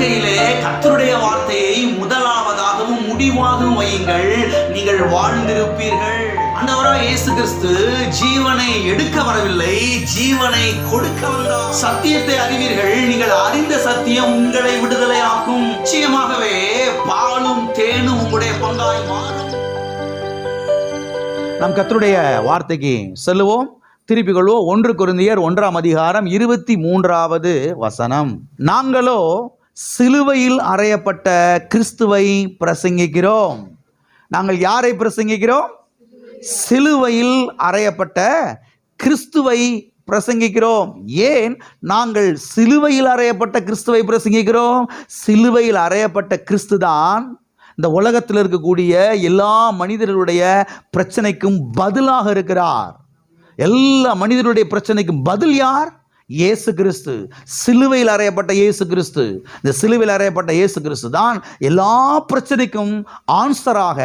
வாழ்க்கையிலே கர்த்தருடைய வார்த்தையை முதலாவதாகவும் முடிவாகவும் வையுங்கள், நீங்கள் வாழ்ந்திருப்பீர்கள். ஆண்டவராகிய இயேசு கிறிஸ்து ஜீவனை எடுக்க வரவில்லை, ஜீவனை கொடுக்க வந்தார். சத்தியத்தை அறிவீர்கள், நீங்கள் அறிந்த சத்தியம் உங்களை விடுதலை ஆக்கும். நிச்சயமாகவே பாலும் தேனும் உங்களுடைய பங்காய் மாறும். நாம் கர்த்தருடைய வார்த்தைக்கு செல்லுவோம். திருப்பிக் கொள்வோம். 1 கொரிந்தியர் 1ஆம் அதிகாரம் 23வது வசனம். நாங்களோ சிலுவையில் அறையப்பட்ட கிறிஸ்துவை பிரசங்கிக்கிறோம். நாங்கள் யாரை பிரசங்கிக்கிறோம்? சிலுவையில் அறையப்பட்ட கிறிஸ்துவை பிரசங்கிக்கிறோம். ஏன் நாங்கள் சிலுவையில் அறையப்பட்ட கிறிஸ்துவை பிரசங்கிக்கிறோம்? சிலுவையில் அறையப்பட்ட கிறிஸ்து தான் இந்த உலகத்தில் இருக்கக்கூடிய எல்லா மனிதர்களுடைய பிரச்சனைக்கும் பதிலாக இருக்கிறார். எல்லா மனிதனுடைய பிரச்சனைக்கும் பதில் யார்? இயேசு கிறிஸ்து. சிலுவையில் அறையப்பட்ட இயேசு கிறிஸ்து. இந்த சிலுவையில் அறையப்பட்ட இயேசு கிறிஸ்து தான் எல்லா பிரச்சனைக்கும் ஆன்சராக,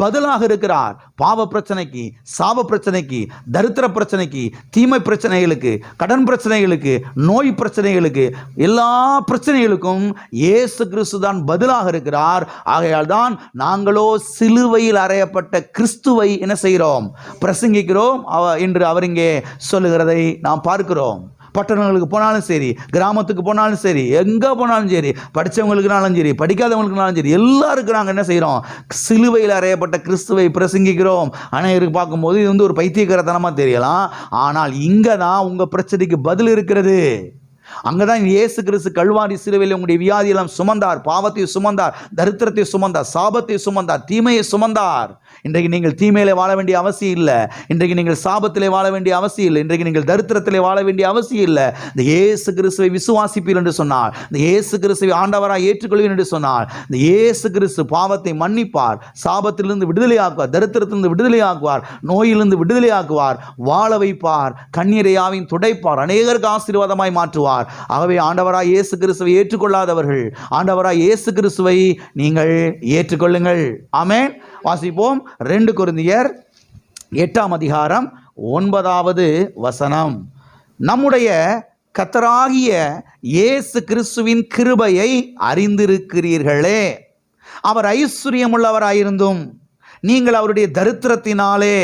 பதிலாக இருக்கிறார். பாவ பிரச்சனைக்கு, சாப பிரச்சனைக்கு, தரித்திர பிரச்சனைக்கு, தீமை பிரச்சனைகளுக்கு, கடன் பிரச்சனைகளுக்கு, நோய் பிரச்சனைகளுக்கு, எல்லா பிரச்சனைகளுக்கும் இயேசு கிறிஸ்து தான் பதிலாக இருக்கிறார். ஆகையால் தான் நாங்களோ சிலுவையில் அறையப்பட்ட கிறிஸ்துவை என்ன செய்கிறோம்? பிரசங்கிக்கிறோம் என்று அவர் இங்கே சொல்லுகிறதை நாம் பார்க்கிறோம். பட்டணங்களுக்கு போனாலும் சரி, கிராமத்துக்கு போனாலும் சரி, எங்கே போனாலும் சரி, படித்தவங்களுக்குனாலும் சரி, படிக்காதவங்களுக்குனாலும் சரி, எல்லாருக்கும் நாங்கள் என்ன செய்கிறோம்? சிலுவையில் அறையப்பட்ட கிறிஸ்துவை பிரசங்கிக்கிறோம். அனைவருக்கு பார்க்கும்போது இது வந்து ஒரு பைத்தியக்காரத்தனமாக தெரியலாம். ஆனால் இங்கே தான் உங்கள் பிரச்சனைக்கு பதில் இருக்கிறது. அங்கே தான் இயேசு கிறிஸ்து கல்வாரி சிலுவையில் உங்களுடைய வியாதியெல்லாம் சுமந்தார், பாவத்தை சுமந்தார், தரித்திரத்தை சுமந்தார், சாபத்தை சுமந்தார், தீமையை சுமந்தார். இன்றைக்கு நீங்கள் தீமையிலே வாழ வேண்டிய அவசியம் இல்லை. இன்றைக்கு நீங்கள் சாபத்திலே வாழ வேண்டிய அவசியம் இல்லை. இன்றைக்கு நீங்கள் தரித்திரத்திலே வாழ வேண்டிய அவசியம் இல்லை. இந்த இயேசு கிறிஸ்துவை விசுவாசிப்பீர் என்று சொன்னார், இந்த இயேசு கிறிஸ்துவை ஆண்டவராக ஏற்றுக்கொள்வீர் என்று சொன்னார், இந்த இயேசு கிறிஸ்து பாவத்தை மன்னிப்பார், சாபத்திலிருந்து விடுதலை ஆக்குவார், தரித்திரத்திலிருந்து விடுதலை ஆக்குவார், நோயிலிருந்து விடுதலை ஆக்குவார், வாழ வைப்பார், கண்ணீரையாவின் துடைப்பார், அநேகருக்கு ஆசீர்வாதமாய் மாற்றுவார். ஆகவே ஆண்டவராய் இயேசு கிறிஸ்துவை ஏற்றுக்கொள்ளாதவர்கள் ஆண்டவராய் இயேசு கிறிஸ்துவை நீங்கள் ஏற்றுக்கொள்ளுங்கள். ஆமென். வாசிப்போம். 2 கொரிந்தியர் 8ஆம் அதிகாரம் 9வது வசனம். நம்முடைய கர்த்தராகிய இயேசு கிறிஸ்துவின் கிருபையை அறிந்திருக்கிறீர்களே. அவர் ஐஸ்வர்யமுள்ளவராயிருந்தும் நீங்கள் அவருடைய தரித்திரத்தினாலே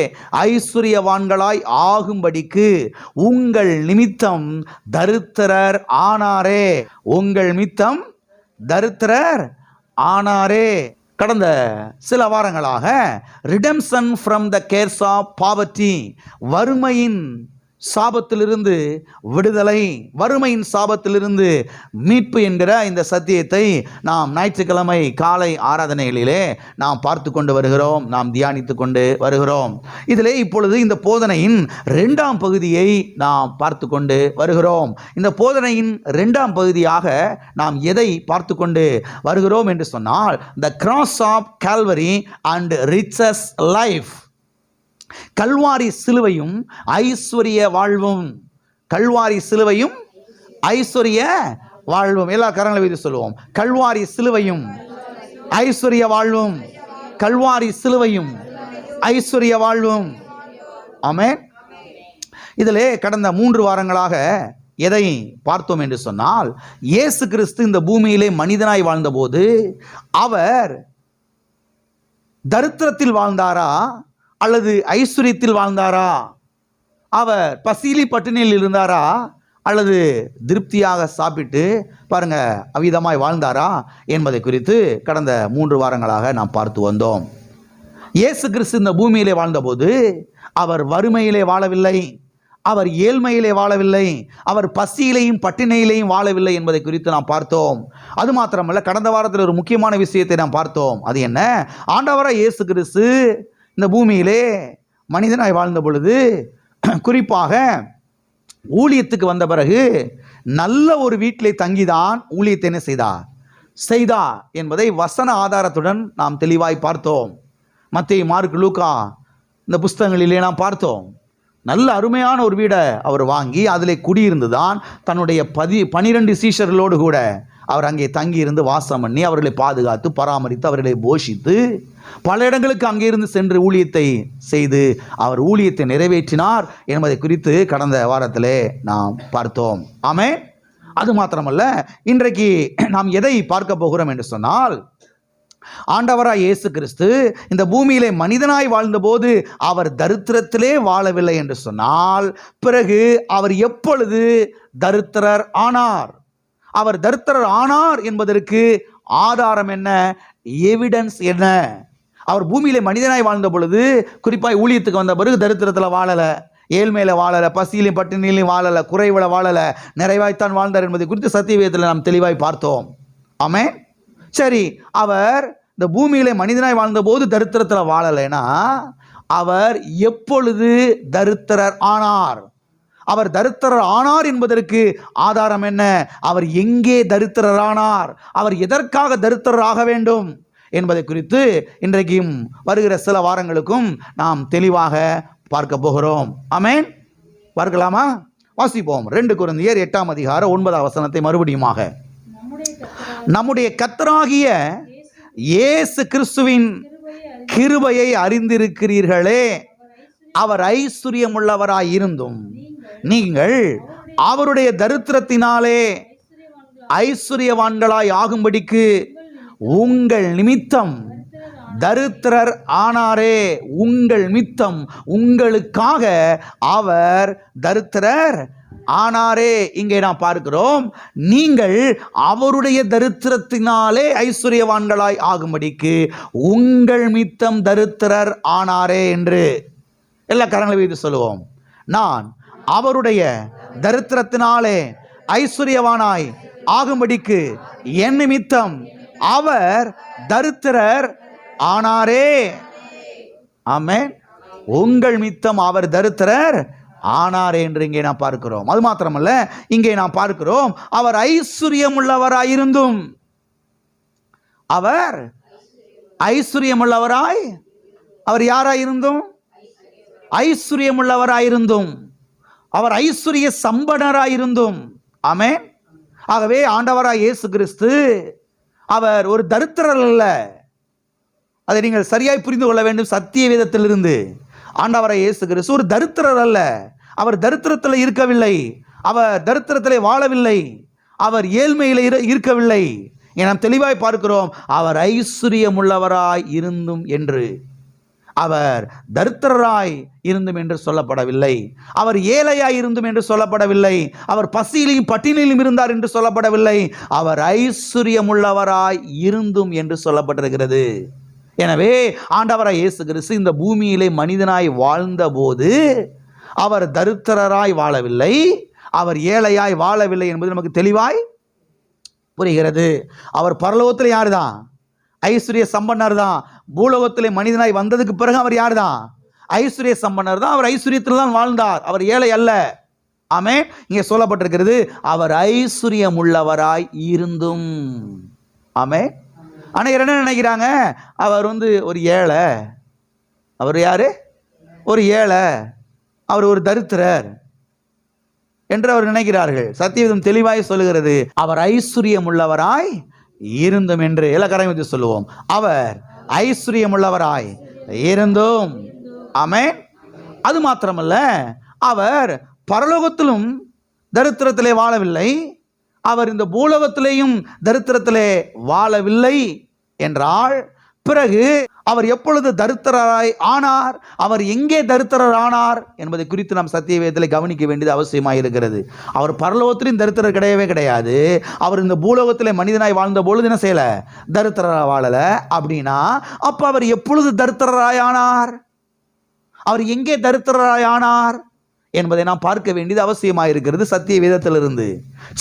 ஐஸ்வர்யவான்களாய் ஆகும்படிக்கு உங்கள் நிமித்தம் தரித்திரர் ஆனாரே. உங்கள் நிமித்தம் தரித்திரர் ஆனாரே. கடந்த சில வாரங்களாக redemption from the curse of poverty, வறுமையின் சாபத்திலிருந்து விடுதலை, வறுமையின் சாபத்திலிருந்து மீட்பு என்கிற இந்த சத்தியத்தை நாம் ஞாயிற்றுக்கிழமை காலை ஆராதனைகளிலே நாம் பார்த்து கொண்டு வருகிறோம், நாம் தியானித்து கொண்டு வருகிறோம். இதிலே இப்பொழுது இந்த போதனையின் 2ஆம் பகுதியை நாம் பார்த்து கொண்டு வருகிறோம். இந்த போதனையின் 2ஆம் பகுதியாக நாம் எதை பார்த்து கொண்டு வருகிறோம் என்று சொன்னால், the cross of Calvary and riches life. கல்வாரி சிலுவையும் ஐஸ்வர்ய வாழ்வும். கல்வாரி சிலுவையும் ஐஸ்வர்ய வாழ்வும். எல்லா கரங்களை வைத்து சொல்லுவோம். கல்வாரி சிலுவையும் ஐஸ்வர்ய வாழ்வும். கல்வாரி சிலுவையும் ஐஸ்வர்ய வாழ்வும். ஆமென். இதிலே கடந்த 3 வாரங்களாக எதை பார்த்தோம் என்று சொன்னால், இயேசு கிறிஸ்து இந்த பூமியிலே மனிதனாய் வாழ்ந்தபோது அவர் தரித்திரத்தில் வாழ்ந்தாரா அல்லது ஐஸ்வர்யத்தில் வாழ்ந்தாரா? அவர் பசியிலி பட்டினியில் இருந்தாரா அல்லது திருப்தியாக சாப்பிட்டு பாருங்க அவ்விதமாய் வாழ்ந்தாரா என்பதை குறித்து கடந்த 3 வாரங்களாக நாம் பார்த்து வந்தோம். இயேசு கிறிஸ்து இந்த பூமியிலே வாழ்ந்தபோது அவர் வறுமையிலே வாழவில்லை, அவர் ஏழ்மையிலே வாழவில்லை, அவர் பசியிலையும் பட்டினியிலையும் வாழவில்லை என்பதை குறித்து நாம் பார்த்தோம். அது மாத்திரமல்ல, கடந்த வாரத்தில் ஒரு முக்கியமான விஷயத்தை நாம் பார்த்தோம். அது என்ன? ஆண்டவராய் இயேசு கிறிஸ்து இந்த பூமியிலே மனிதனாய் வாழ்ந்த பொழுது, குறிப்பாக ஊழியத்துக்கு வந்த பிறகு நல்ல ஒரு வீட்டிலே தங்கிதான் ஊழியத்தை என்ன செய்தார் என்பதை வசன ஆதாரத்துடன் நாம் தெளிவாய் பார்த்தோம். மத்தேயு, மார்க்கு, லூக்கா இந்த புஸ்தகங்களிலே நாம் பார்த்தோம். நல்ல அருமையான ஒரு வீடை அவர் வாங்கி அதிலே குடியிருந்து தான் தன்னுடைய 12 சீஷர்களோடு கூட அவர் அங்கே தங்கியிருந்து வாசம் பண்ணி அவர்களை பாதுகாத்து பராமரித்து அவர்களை போஷித்து பல இடங்களுக்கு அங்கிருந்து சென்று ஊழியத்தை செய்து அவர் ஊழியத்தை நிறைவேற்றினார் என்பதை குறித்து கடந்த வாரத்திலே நாம் பார்த்தோம். ஆமென். அது மாத்திரமல்ல, இன்றைக்கு நாம் எதை பார்க்க போகிறோம் என்று சொன்னால், ஆண்டவராய் இயேசு கிறிஸ்து இந்த பூமியிலே மனிதனாய் வாழ்ந்தபோது அவர் தரித்திரத்திலே வாழவில்லை என்று சொன்னால், பிறகு அவர் எப்பொழுது தரித்திரர் ஆனார்? அவர் தரித்திரர் ஆனார் என்பதற்கு ஆதாரம் என்ன? எவிடன்ஸ் என்ன? அவர் பூமியிலே மனிதனாய் வாழ்ந்த பொழுது, குறிப்பாய் ஊழியத்துக்கு வந்த பிறகு தரித்திரத்தில் வாழலை, ஏழ்மையில வாழலை, பசியிலையும் பட்டினியிலையும் வாழலை, குறைவில் வாழலை, நிறைவாய்த்தான் வாழ்ந்தார் என்பதை குறித்து சத்தியவேதத்தில் நாம் தெளிவாய் பார்த்தோம். ஆமென். சரி, அவர் இந்த பூமியிலே மனிதனாய் வாழ்ந்தபோது தரித்திரத்தில் வாழலைன்னா அவர் எப்பொழுது தரித்திரர் ஆனார்? அவர் தரித்திரர் ஆனார் என்பதற்கு ஆதாரம் என்ன? அவர் எங்கே தரித்திரர் ஆனார்? அவர் எதற்காக தரித்திரர் ஆக வேண்டும் என்பதை குறித்து இன்றைக்கும் வருகிற சில வாரங்களுக்கும் நாம் தெளிவாக பார்க்க போகிறோம். ஆமென். பார்க்கலாமா? வாசிப்போம். 2 கொரிந்தியர் 8ஆம் அதிகாரம் 9ஆம் வசனத்தை மறுபடியுமாக. நம்முடைய கர்த்தராகிய இயேசு கிறிஸ்துவின் கிருபையை அறிந்திருக்கிறீர்களே, அவர் ஐஸ்வர்யமுள்ளவராய் இருந்தும் நீங்கள் அவருடைய தரித்திரத்தினாலே ஐஸ்வர்யவான்களாய் ஆகும்படிக்கு உங்கள் நிமித்தம் தரித்திரர் ஆனாரே. உங்கள் நிமித்தம், உங்களுக்காக அவர் தரித்திரர் ஆனாரே. இங்கே நாம் பார்க்கிறோம், நீங்கள் அவருடைய தரித்திரத்தினாலே ஐஸ்வர்யவான்களாய் ஆகும்படிக்கு உங்கள் நிமித்தம் தரித்திரர் ஆனாரே என்று. எல்லா கரங்களை வைத்து சொல்லுவோம். நான் அவருடைய தரித்திரத்தினாலே ஐஸ்வர்யவானாய் ஆகும்படிக்கு என் நிமித்தம் அவர் தரித்திரர் ஆனாரே. ஆமென். உங்கள் நிமித்தம் அவர் தரித்திரர் ஆனாரே என்று இங்கே நாம் பார்க்கிறோம். அது மாத்திரமல்ல, இங்கே நாம் பார்க்கிறோம், அவர் ஐஸ்வர்யமுள்ளவராயிருந்தும், அவர் ஐஸ்வர்யமுள்ளவராய், அவர் யாராயிருந்தும்? ஐஸ்வர்யமுள்ளவராயிருந்தும், அவர் ஐஸ்வர்ய சம்பனராயிருந்தும். ஆமென். ஆகவே ஆண்டவராய் இயேசு கிறிஸ்து அவர் ஒரு தரித்திரர் அல்ல. அதை நீங்கள் சரியாய் புரிந்து கொள்ள வேண்டும். சத்திய வேதத்திலிருந்து ஆண்டவராய் இயேசு கிறிஸ்து ஒரு தரித்திரர் அல்ல. அவர் தரித்திரத்தில் இருக்கவில்லை, அவர் தரித்திரத்திலே வாழவில்லை, அவர் ஏழ்மையில் இருக்கவில்லை. நாம் தெளிவாய் பார்க்கிறோம், அவர் ஐஸ்வர்யமுள்ளவராய் இருந்தும் என்று. அவர் தரித்திரராய் இருந்தும் என்று சொல்லப்படவில்லை, அவர் ஏழையாய் இருந்தும் என்று சொல்லப்படவில்லை, அவர் பசியிலும் பட்டினியிலும் இருந்தார் என்று சொல்லப்படவில்லை, அவர் ஐஸ்வர்யமுள்ளவராய் இருந்தும் என்று சொல்லப்பட்டிருக்கிறது. எனவே ஆண்டவராய் இயேசு கிறிஸ்து இந்த பூமியிலே மனிதனாய் வாழ்ந்தபோது அவர் தரித்திரராய் வாழவில்லை, அவர் ஏழையாய் வாழவில்லை என்பது நமக்கு தெளிவாய் புரிகிறது. அவர் பரலோகத்தில் யார் தான்? ஐஸ்வர்ய சம்பன்னர் தான். பூலோகத்திலே மனிதனாய் வந்ததுக்கு பிறகு அவர் யார் தான்? ஐஸ்வர்ய சம்பன்னர் தான். அவர் ஐஸ்வர்யத்தில் தான் வாழ்ந்தார், அவர் ஏழை அல்ல. ஆமென். இங்கே சொல்லப்பட்டிருக்கிறது, அவர் ஐஸ்வர்யம் உள்ளவராய் இருந்தும். ஆமென். ஆனால் என்ன நினைக்கிறாங்க? அவர் ஒரு ஏழை. அவர் யாரு? ஒரு ஏழை, அவர் ஒரு தரித்திரர் என்று அவர் நினைக்கிறார்கள். சத்தியவேதம் தெளிவாய் சொல்லுகிறது, அவர் ஐஸ்வர்யம் உள்ளவராய் இருந்தும் என்று. எல்லா கரையும் சொல்லுவோம், அவர் ஐஸ்வர்யம் உள்ளவராய் இருந்தும். ஆமென். அது மாத்திரமல்ல, அவர் பரலோகத்திலும் தரித்திரத்திலே வாழவில்லை, அவர் இந்த பூலோகத்திலேயும் தரித்திரத்திலே வாழவில்லை என்றால், பிறகு அவர் எப்பொழுது தரித்திரராய் ஆனார், அவர் எங்கே தரித்திரர் ஆனார் என்பதை குறித்து நாம் சத்திய வேதத்தில் கவனிக்க வேண்டியது அவசியமாக இருக்கிறது. அவர் பரலோகத்திலும் தரித்திரர் கிடையவே கிடையாது. அவர் இந்த பூலோகத்திலே மனிதனாய் வாழ்ந்த பொழுது என்ன செய்யல? தரித்திரராய் வாழல. அப்படின்னா அப்ப அவர் எப்பொழுது தரித்திரராய் ஆனார், அவர் எங்கே தரித்திரராய் ஆனார் என்பதை நாம் பார்க்க வேண்டியது அவசியமாக இருக்கிறது சத்திய வேதத்திலிருந்து.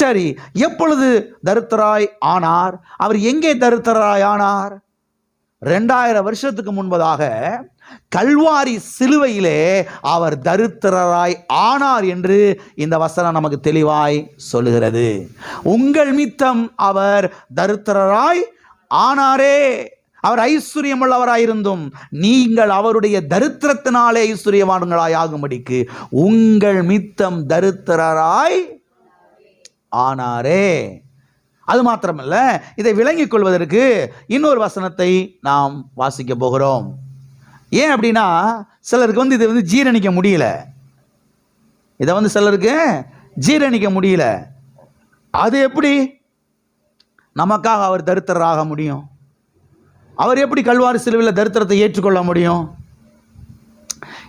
சரி, எப்பொழுது தரித்திரராய் ஆனார், அவர் எங்கே தரித்திரராய் ஆனார்? 2000 வருஷத்துக்கு முன்பதாக கல்வாரி சிலுவையிலே அவர் தரித்திரராய் ஆனார் என்று இந்த வசனம் நமக்கு தெளிவாய் சொல்லுகிறது. உங்கள் நிமித்தம் அவர் தரித்திரராய் ஆனாரே. அவர் ஐஸ்வர்யம் உள்ளவராயிருந்தும் நீங்கள் அவருடைய தரித்திரத்தினாலே ஐஸ்வர்யவான்களாய் ஆகும்படிக்கு உங்கள் நிமித்தம் தரித்திரராய் ஆனாரே. அது மாத்திரமல்ல, இதை விளங்கிக் கொள்வதற்கு இன்னொரு வசனத்தை நாம் வாசிக்க போகிறோம். ஏன் அப்படின்னா, சிலருக்கு இதை ஜீரணிக்க முடியல. இதை சிலருக்கு ஜீரணிக்க முடியல. அது எப்படி நமக்காக அவர் தரித்திரராக முடியும்? அவர் எப்படி கல்வாரி சிலுவையில் தரித்திரத்தை ஏற்றுக்கொள்ள முடியும்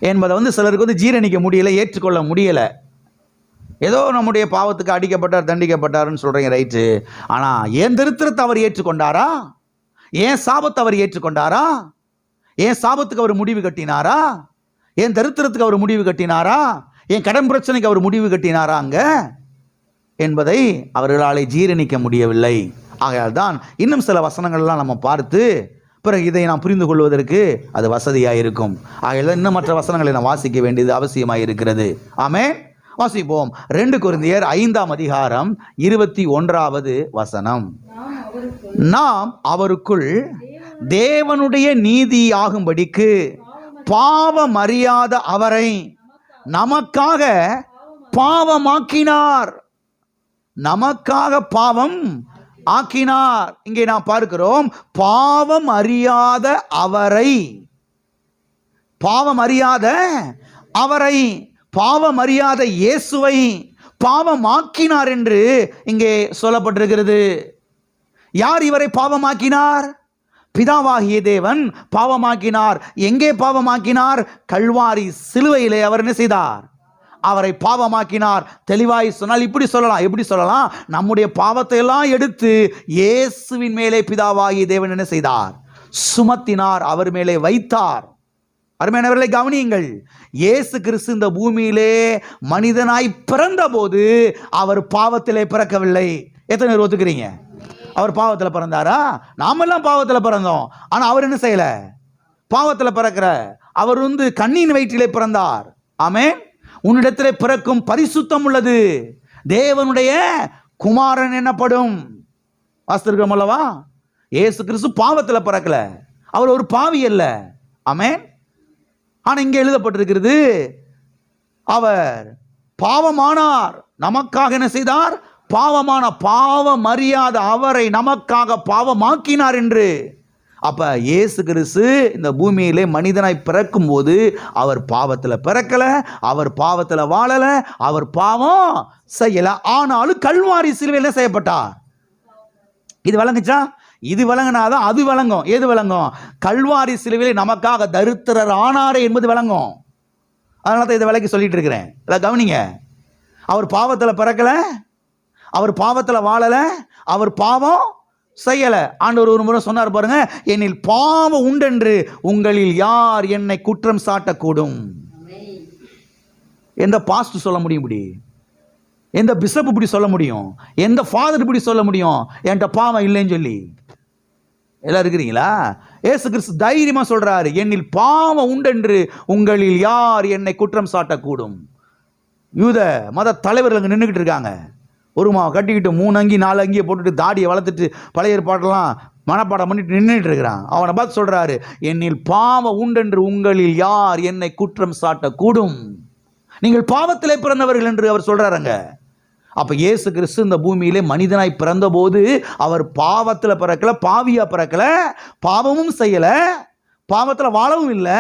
என்பதை சிலருக்கு ஜீரணிக்க முடியல, ஏற்றுக்கொள்ள முடியலை. ஏதோ நம்முடைய பாவத்துக்கு அடிக்கப்பட்டார், தண்டிக்கப்பட்டார்னு சொல்கிறீங்க, ரைட்டு. ஆனால் என் தரித்திரத்தை அவர் ஏற்றுக்கொண்டாரா? ஏன் சாபத்தை அவர் ஏற்றுக்கொண்டாரா? ஏன் சாபத்துக்கு அவர் முடிவு கட்டினாரா? என் தரித்திரத்துக்கு அவர் முடிவு கட்டினாரா? என் கடன் பிரச்சனைக்கு அவர் முடிவு கட்டினாராங்க என்பதை அவர்களாலே ஜீரணிக்க முடியவில்லை. ஆகையால் தான் இன்னும் சில வசனங்கள்லாம் நம்ம பார்த்து பிறகு இதை நாம் புரிந்து கொள்வதற்கு அது வசதியாக இருக்கும். ஆகையால் இன்னும் மற்ற வசனங்களை நாம் வாசிக்க வேண்டியது அவசியமாக இருக்கிறது. ஆமென். வாசிப்போம். 2 கொரிந்தியர் 5ஆம் அதிகாரம் 21வது வசனம். நாம் அவருக்குள் தேவனுடைய நீதியாகும்படிக்கு பாவம் அறியாத அவரை நமக்காக பாவமாக்கினார். நமக்காக பாவம் ஆக்கினார். இங்கே நாம் பார்க்கிறோம், பாவம் அறியாத அவரை, பாவம் அறியாத அவரை, பாவம் அறியாத இயேசுவை பாவமாக்கினார் என்று இங்கே சொல்லப்பட்டிருக்கிறது. யார் இவரை பாவமாக்கினார்? பிதாவாகிய தேவன் பாவமாக்கினார். எங்கே பாவமாக்கினார்? கல்வாரி சிலுவையிலே அவர் என்ன செய்தார்? அவரை பாவமாக்கினார். தெளிவாய் சொன்னால் இப்படி சொல்லலாம். எப்படி சொல்லலாம்? நம்முடைய பாவத்தை எல்லாம் எடுத்து இயேசுவின் மேலே பிதாவாகிய தேவன் என்ன செய்தார்? சுமத்தினார், அவர் மேலே வைத்தார். அருமையானவர்களை கவனியுங்கள். இயேசு கிறிஸ்து இந்த பூமியிலே மனிதனாய் பிறந்த போது அவர் பாவத்திலே பிறக்கவில்லை. எத்தனை பேர் ஒத்துக்கிறீங்க? அவர் பாவத்தில் பிறந்தாரா? நாமெல்லாம் பாவத்தில் பிறந்தோம். ஆனால் அவர் என்ன செய்யல? பாவத்தில் பிறக்கிற அவர் கண்ணின் வயிற்றிலே பிறந்தார். ஆமென். உன்னிடத்திலே பிறக்கும் பரிசுத்தம் உள்ளது தேவனுடைய குமாரன் எனப்படும். வாசித்திருக்கிறோம் அல்லவா? இயேசு கிறிஸ்து பாவத்தில் பிறக்கல, அவர் ஒரு பாவி அல்ல. ஆமென். ஆனால் இங்கே எழுதப்பட்டிருக்கிறது, அவர் பாவமானார், நமக்காக என்ன செய்தார்? பாவமான, பாவம் அறியாத அவரை நமக்காக பாவமாக்கினார் என்று. அப்ப இயேசு கிறிஸ்து இந்த பூமியிலே மனிதனாய் பிறக்கும் போது அவர் பாவத்தில் பிறக்கல, அவர் பாவத்தில் வாழல, அவர் பாவம் செய்யல. ஆனாலும் கல்வாரி சிலுவையில் செய்யப்பட்டார். இது விளங்குச்சா? இது விளங்கினாதான் அது விளங்கும். எது விளங்கும்? கல்வாரி சிலுவையில் நமக்காக தரித்திரர் ஆனாரே என்பது விளங்கும். அதனால தான் இதை விளக்கி சொல்லிட்டு இருக்கிறேன். கவனிங்க. அவர் பாவத்தில் பிறக்கல, அவர் பாவத்தில் வாழல, அவர் பாவம் செய்யல. ஆண்டவர் ஒரு முறை சொன்னார் பாருங்க, என்னில் பாவம் உண்டென்று உங்களில் யார் என்னை குற்றம் சாட்டக்கூடும்? எந்த பாஸ்டர் சொல்ல முடியும் இப்படி? எந்த பிஷப் இப்படி சொல்ல முடியும்? எந்த ஃபாதர் இப்படி சொல்ல முடியும் என்கிட்ட பாவம் இல்லைன்னு சொல்லி? எல்லாம் இருக்கிறீங்களா? இயேசு கிறிஸ்து தைரியமா சொல்றாரு, என்னில் பாவம் உண்டென்று உங்களில் யார் என்னை குற்றம் சாட்டக்கூடும்? யூத மத தலைவர்கள் அங்கே நின்றுக்கிட்டு இருக்காங்க. ஒரு கட்டிக்கிட்டு 3 அங்கி 4 அங்கியை போட்டுட்டு தாடியை வளர்த்துட்டு பழைய ஏற்பாட்டெல்லாம் மனப்பாடம் பண்ணிட்டு நின்றுட்டு இருக்கிறான். அவனை பார்த்து சொல்றாரு, என்னில் பாவம் உண்டென்று உங்களில் யார் என்னை குற்றம் சாட்டக்கூடும்? நீங்கள் பாவத்திலே பிறந்தவர்கள் என்று அவர் சொல்றாருங்க. அப்ப இயேசு கிறிஸ்து இந்த பூமியிலே மனிதனாய் பிறந்த போது அவர் பாவத்தில் பிறக்கல, பாவியா பிறக்கல, பாவமும் செய்யல, பாவத்தில் வாழவும் இல்லை.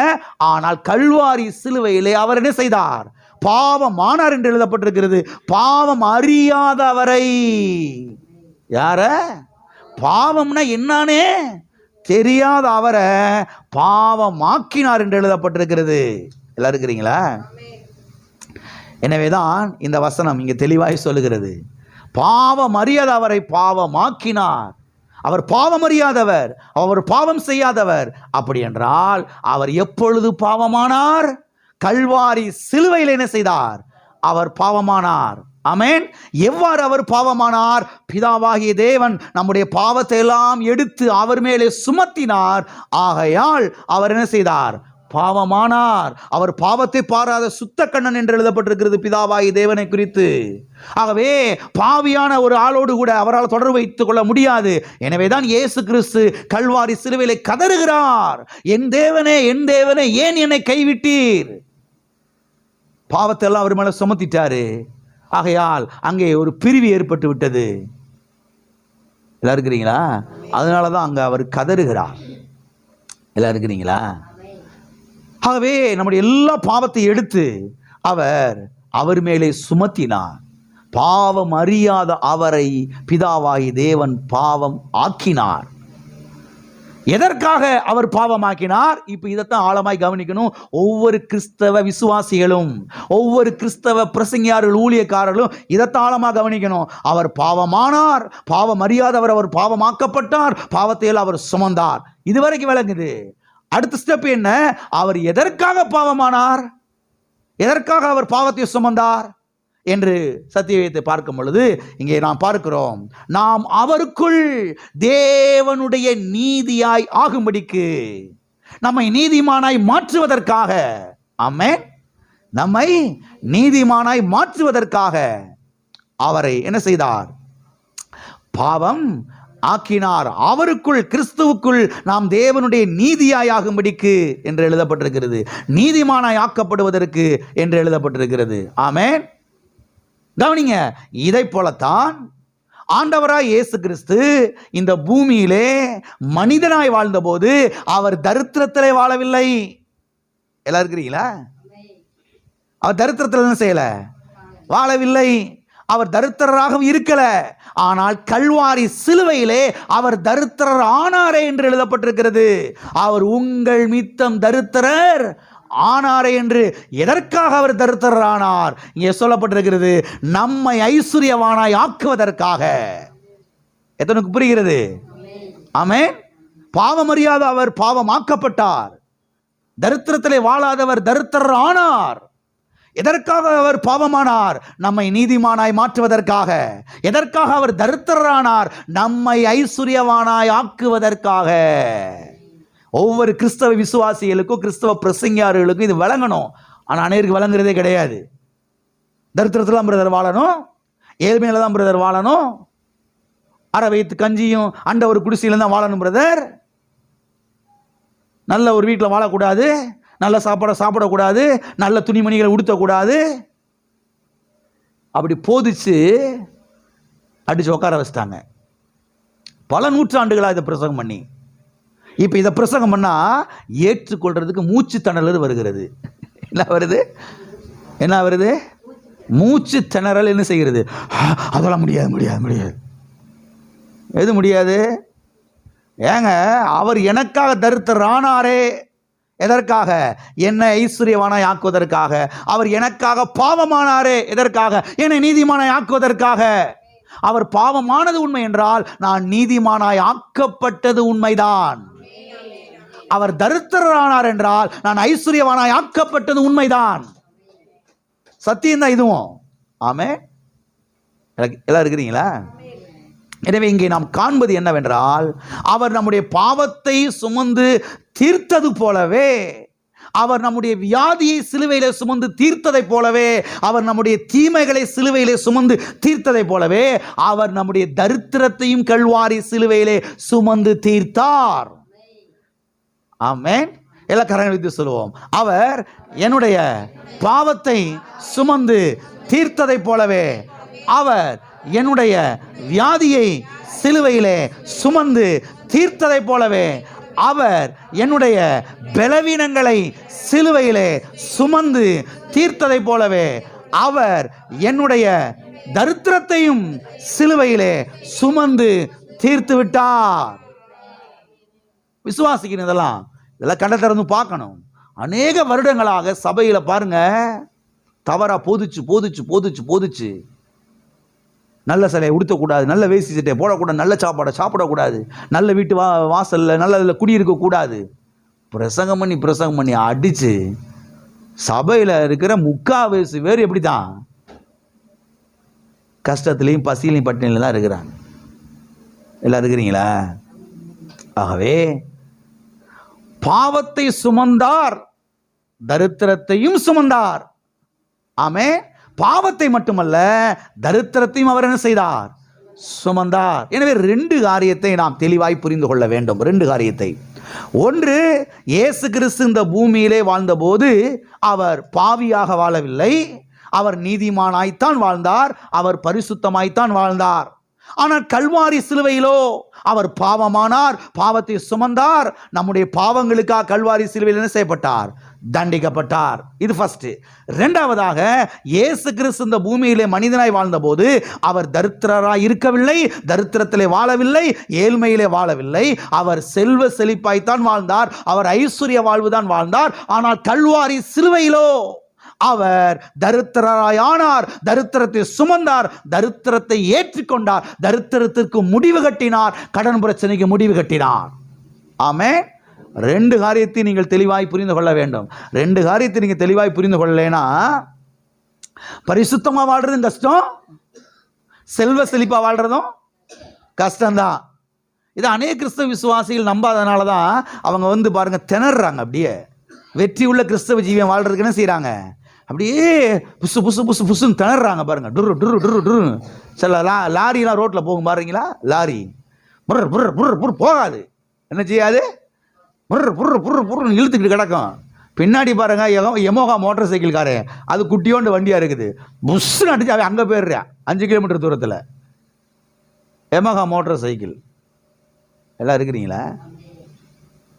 ஆனால் கல்வாரி சிலுவையிலே அவர் என்ன செய்தார்? பாவமானார் என்று எழுதப்பட்டிருக்கிறது. பாவம் அறியாத அவரை, யார? பாவம்னா என்னன்னே தெரியாத அவரை பாவமாக்கினார் என்று எழுதப்பட்டிருக்கிறது. எல்லாம் இருக்கிறீங்களா? எனவேதான் இந்த வசனம் இங்கே தெளிவாய் சொல்லுகிறது, பாவம் அறியாத அவரை பாவமாக்கினார். அவர் பாவம் அறியாதவர், அவர் பாவம் செய்யாதவர். அப்படி என்றால் அவர் எப்பொழுது பாவமானார்? கல்வாரி சிலுவையில் என்ன செய்தார்? அவர் பாவமானார். ஆமென். எவ்வாறு அவர் பாவமானார்? பிதாவாகிய தேவன் நம்முடைய பாவத்தை எல்லாம் எடுத்து அவர் மேலே சுமத்தினார். ஆகையால் அவர் என்ன செய்தார்? பாவமானார். அவர் பாவத்தை பாராத சுத்த கண்ணன் என்று எழுதப்பட்டிருக்கிறது பிதாவாகிய தேவனை குறித்து. ஆகவே பாவியான ஒரு ஆளோடு கூட அவரால் தொடர்பு வைத்துக் கொள்ள முடியாது. எனவேதான் இயேசு கிறிஸ்து கல்வாரி சிலுவையிலே கதறுகிறார், என் தேவனே, என் தேவனே, ஏன் என்னை கைவிட்டீர்? பாவத்தை எல்லாம் அவர் மேல சுமத்திட்டாரு. ஆகையால் அங்கே ஒரு பிரிவு ஏற்பட்டு விட்டது. எல்லாம் இருக்கிறீங்களா? அதனாலதான் அங்க அவர் கதறுகிறார். எல்லாம் இருக்கிறீங்களா? ஆகவே நம்முடைய எல்லா பாவத்தை எடுத்து அவர் மேலே சுமத்தினார். பாவம் அறியாத அவரை பிதாவாகி தேவன் பாவம் ஆக்கினார். எதற்காக அவர் பாவமாக்கினார்? இப்ப இதைத்தான் ஆழமாய் கவனிக்கணும். ஒவ்வொரு கிறிஸ்தவ விசுவாசிகளும், ஒவ்வொரு கிறிஸ்தவ பிரசங்கியார்கள், ஊழியக்காரர்களும் இதைத்தான் ஆழமாக கவனிக்கணும். அவர் பாவமானார், பாவம் அறியாதவர் அவர் பாவமாக்கப்பட்டார், பாவத்தை அவர் சுமந்தார். இதுவரைக்கும் விளங்குது. அடுத்த ஸ்டெப் என்ன? அவர் எதற்காக பாவமானார், எதற்காக அவர் பாவத்தை சுமந்தார் என்று சத்தியத்தை பார்க்கும் பொழுது இங்கே நாம் பார்க்கிறோம், நாம் அவருக்குள் தேவனுடைய நீதியாய் ஆகும்படிக்கு, நம்மை நீதிமானாய் மாற்றுவதற்காக, ஆமென், நம்மை நீதிமானாய் மாற்றுவதற்காக அவரை என்ன செய்தார்? பாவம் ஆக்கினார். அவருக்குள், கிறிஸ்துவுக்குள் நாம் தேவனுடைய நீதியாய் ஆகும்படிக்கு என்று எழுதப்பட்டிருக்கிறது. நீதிமானாய் ஆக்கப்படுவதற்கு என்று எழுதப்பட்டிருக்கிறது. ஆமென். கவனிங்க, இதை போலத்தான் ஆண்டவராய் இயேசு கிறிஸ்து இந்த பூமியிலே மனிதனாய் வாழ்ந்தபோது அவர் தரித்திரத்திலே வாழவில்லை. எல்லாம் இருக்கிறீங்களா? அவர் தரித்திரத்தில் என்ன செய்யல? வாழவில்லை. அவர் தரித்திரராக இருக்கல. ஆனால் கல்வாரி சிலுவையிலே அவர் தரித்திரர் ஆனாரே என்று எழுதப்பட்டிருக்கிறது. அவர் உங்கள் மித்தம் தரித்திரர் ஆனாரே என்று. எதற்காக அவர் தரித்திரர் ஆனார்? இங்கே சொல்லப்பட்டிருக்கிறது, நம்மை ஐஸ்வர்யவானாய் ஆக்குவதற்காக. எத்தனுக்கு புரிகிறது? ஆமென். பாவம் அறியாத அவர் பாவமாக்கப்பட்டார். தரித்திரத்திலே வாழாதவர் தரித்திரர் ஆனார். எதற்காக அவர் பாவமானார்? நம்மை நீதிமானாய் மாற்றுவதற்காக. எதற்காக அவர் தரித்திரரானார்? நம்மை ஐஸ்வர்யவானாய் ஆக்குவதற்காக. ஒவ்வொரு கிறிஸ்தவ விசுவாசிகளுக்கும், கிறிஸ்தவ பிரசங்கியார்களுக்கும் இது விளங்கணும். ஆனால் அனைவருக்கு விளங்குறதே கிடையாது. தரித்திரத்தில் தான் பிரதர் வாழணும், ஏழ்மையில தான் பிரதர் வாழணும், அரை வயிற்று கஞ்சியும் அண்ட ஒரு குடிசையில தான் வாழணும் பிரதர், நல்ல ஒரு வீட்டில் வாழக்கூடாது, நல்ல சாப்பிடக்கூடாது, நல்ல துணிமணிகளை உடுத்தக்கூடாது, அப்படி போதிச்சு அடிச்சு உட்கார வச்சிட்டாங்க. பல நூற்றாண்டுகளாக இதை பிரசங்கம் பண்ணி, இப்போ இதை பிரசங்கம் பண்ணால் ஏற்றுக்கொள்றதுக்கு மூச்சு திணறல் வருகிறது. என்ன வருது? என்ன வருது? மூச்சு திணறல் என்ன செய்கிறது? அதெல்லாம் முடியாது முடியாது முடியாது. எது முடியாது? ஏங்க, அவர் எனக்காக தரித்திரரானாரே. எதற்காக? என்னை ஐஸ்வர்யவானாய் ஆக்குவதற்காக. அவர் எனக்காக பாவமானாரே. எதற்காக? என்னை நீதிமானாய் ஆக்குவதற்காக. அவர் பாவமானது உண்மை என்றால் நான் நீதிமானாய் ஆக்கப்பட்டது உண்மைதான். அவர் தரித்திரரானார் என்றால் நான் ஐஸ்வர்யவானாய் ஆக்கப்பட்டது உண்மைதான். சத்தியம்தான் இதுவும். ஆமே, எல்லாம் இருக்கிறீங்களா? எனவே இங்கே நாம் காண்பது என்னவென்றால், அவர் நம்முடைய பாவத்தை சுமந்து தீர்த்தது போலவே, அவர் நம்முடைய வியாதியை சிலுவையிலே சுமந்து தீர்த்ததை போலவே, அவர் நம்முடைய தீமைகளை சிலுவையிலே சுமந்து தீர்த்ததை போலவே, அவர் நம்முடைய தரித்திரத்தையும் கல்வாரி சிலுவையிலே சுமந்து தீர்த்தார். ஆமென். எல்லா கரங்களை வைத்து சொல்லுவோம், அவர் என்னுடைய பாவத்தை சுமந்து தீர்த்ததை போலவே, அவர் என்னுடைய வியாதியை சிலுவையிலே சுமந்து தீர்த்ததை போலவே, அவர் என்னுடைய பலவீனங்களை சிலுவையிலே சுமந்து தீர்த்ததை போலவே, அவர் என்னுடைய தரித்திரத்தையும் சிலுவையிலே சுமந்து தீர்த்து விட்டார். விசுவாசிக்கணும். இதெல்லாம் கண்ட திறந்து பார்க்கணும். அநேக வருடங்களாக சபையில் பாருங்க, தவறா போதிச்சு போதிச்சு போதிச்சு போதிச்சு, நல்ல சிலையை உடுத்தக்கூடாது, நல்ல வேஷ்டி சட்டையை போடக்கூடாது, நல்ல சாப்பாடை சாப்பிடக்கூடாது, நல்ல வீட்டு வாசலில் நல்ல இதில் குடியிருக்கக்கூடாது, பிரசங்கம் பண்ணி அடித்து சபையில் இருக்கிற 3/4 பேர் எப்படி தான் கஷ்டத்துலேயும் பசியிலையும் பட்டினியில் தான் இருக்கிறாங்க. எல்லாம் இருக்கிறீங்களா? ஆகவே பாவத்தை சுமந்தார், தரித்திரத்தையும் சுமந்தார். ஆமே, பாவத்தை மட்டுமல்ல தரித்திரத்தையும் அவர் என்ன செய்தார்? சுமந்தார். எனவே 2 காரியத்தை நாம் தெளிவாய் புரிந்து கொள்ள வேண்டும். 2 காரியத்தை. ஒன்று, இயேசு கிறிஸ்து இந்த பூமியிலே வாழ்ந்தபோது அவர் பாவியாக வாழவில்லை, அவர் நீதிமானாய்த்தான் வாழ்ந்தார், அவர் பரிசுத்தமாய்த்தான் வாழ்ந்தார். ஆனால் கல்வாரி சிலுவையிலோ அவர் பாவமானார், பாவத்தை சுமந்தார். நம்முடைய பாவங்களுக்காக கல்வாரி சிலுவையில் என்ன செய்யப்பட்டார்? தண்டிக்கப்பட்டார். இது ஃபர்ஸ்ட். இரண்டாவதாக, இயேசு கிறிஸ்து இந்த பூமியிலே மனிதனாய் வாழ்ந்தபோது அவர் தரித்திரராய் இருக்கவில்லை, தரித்திரத்திலே வாழவில்லை, ஏழ்மையிலே வாழவில்லை. அவர் செல்வ செழிப்பாய்த்தான் வாழ்ந்தார், அவர் ஐஸ்வர்ய வாழ்வுதான் வாழ்ந்தார். ஆனால் கல்வாரி சிலுவையிலோ அவர் தரித்திரராய் ஆனார், தரித்திரத்தை சுமந்தார், தரித்திரத்தை ஏற்றுக்கொண்டார், தரித்திரத்திற்கு முடிவு கட்டினார், கடன் பிரச்சனைக்கு முடிவு கட்டினார். ஆமென். ரெண்டு காரியத்தை நீங்கள் தெளிவாய் புரிந்து கொள்ள வேண்டும். ரெண்டு காரியத்தை நீங்கள் தெளிவாய் புரிந்து கொள்ளலைன்னா பரிசுத்தமாக வாழ்றதும் கஷ்டம், செல்வ செழிப்பாக வாழ்றதும் கஷ்டம்தான். இது அநேக கிறிஸ்தவ விசுவாசிகள் நம்பாதனால தான் அவங்க பாருங்க திணறாங்க. அப்படியே வெற்றி உள்ள கிறிஸ்தவ ஜீவியம் வாழ்றதுக்கு என்ன செய்கிறாங்க, அப்படியே புசு புசு புசு புசுன்னு திணறாங்க பாருங்க. டுரு டுரு டுரு டுரு. சில லாரிலாம் ரோட்டில் போகும் பாருங்களா, லாரி புர் புர் புர் புர் போகாது, என்ன செய்யாது, புர் புர் புர் புர்னு இழுத்துக்கிட்டு கிடக்கும். பின்னாடி பாருங்க எமோகா மோட்டார் சைக்கிள்காரு, அது குட்டியோண்டு வண்டியாக இருக்குது, புஷ்ஷுன்னு அடிச்சு அவன் அங்கே போயிடுறான் 5 கிலோமீட்டர் தூரத்தில். எமோகா மோட்டார் சைக்கிள் எல்லாம் இருக்கிறீங்களா?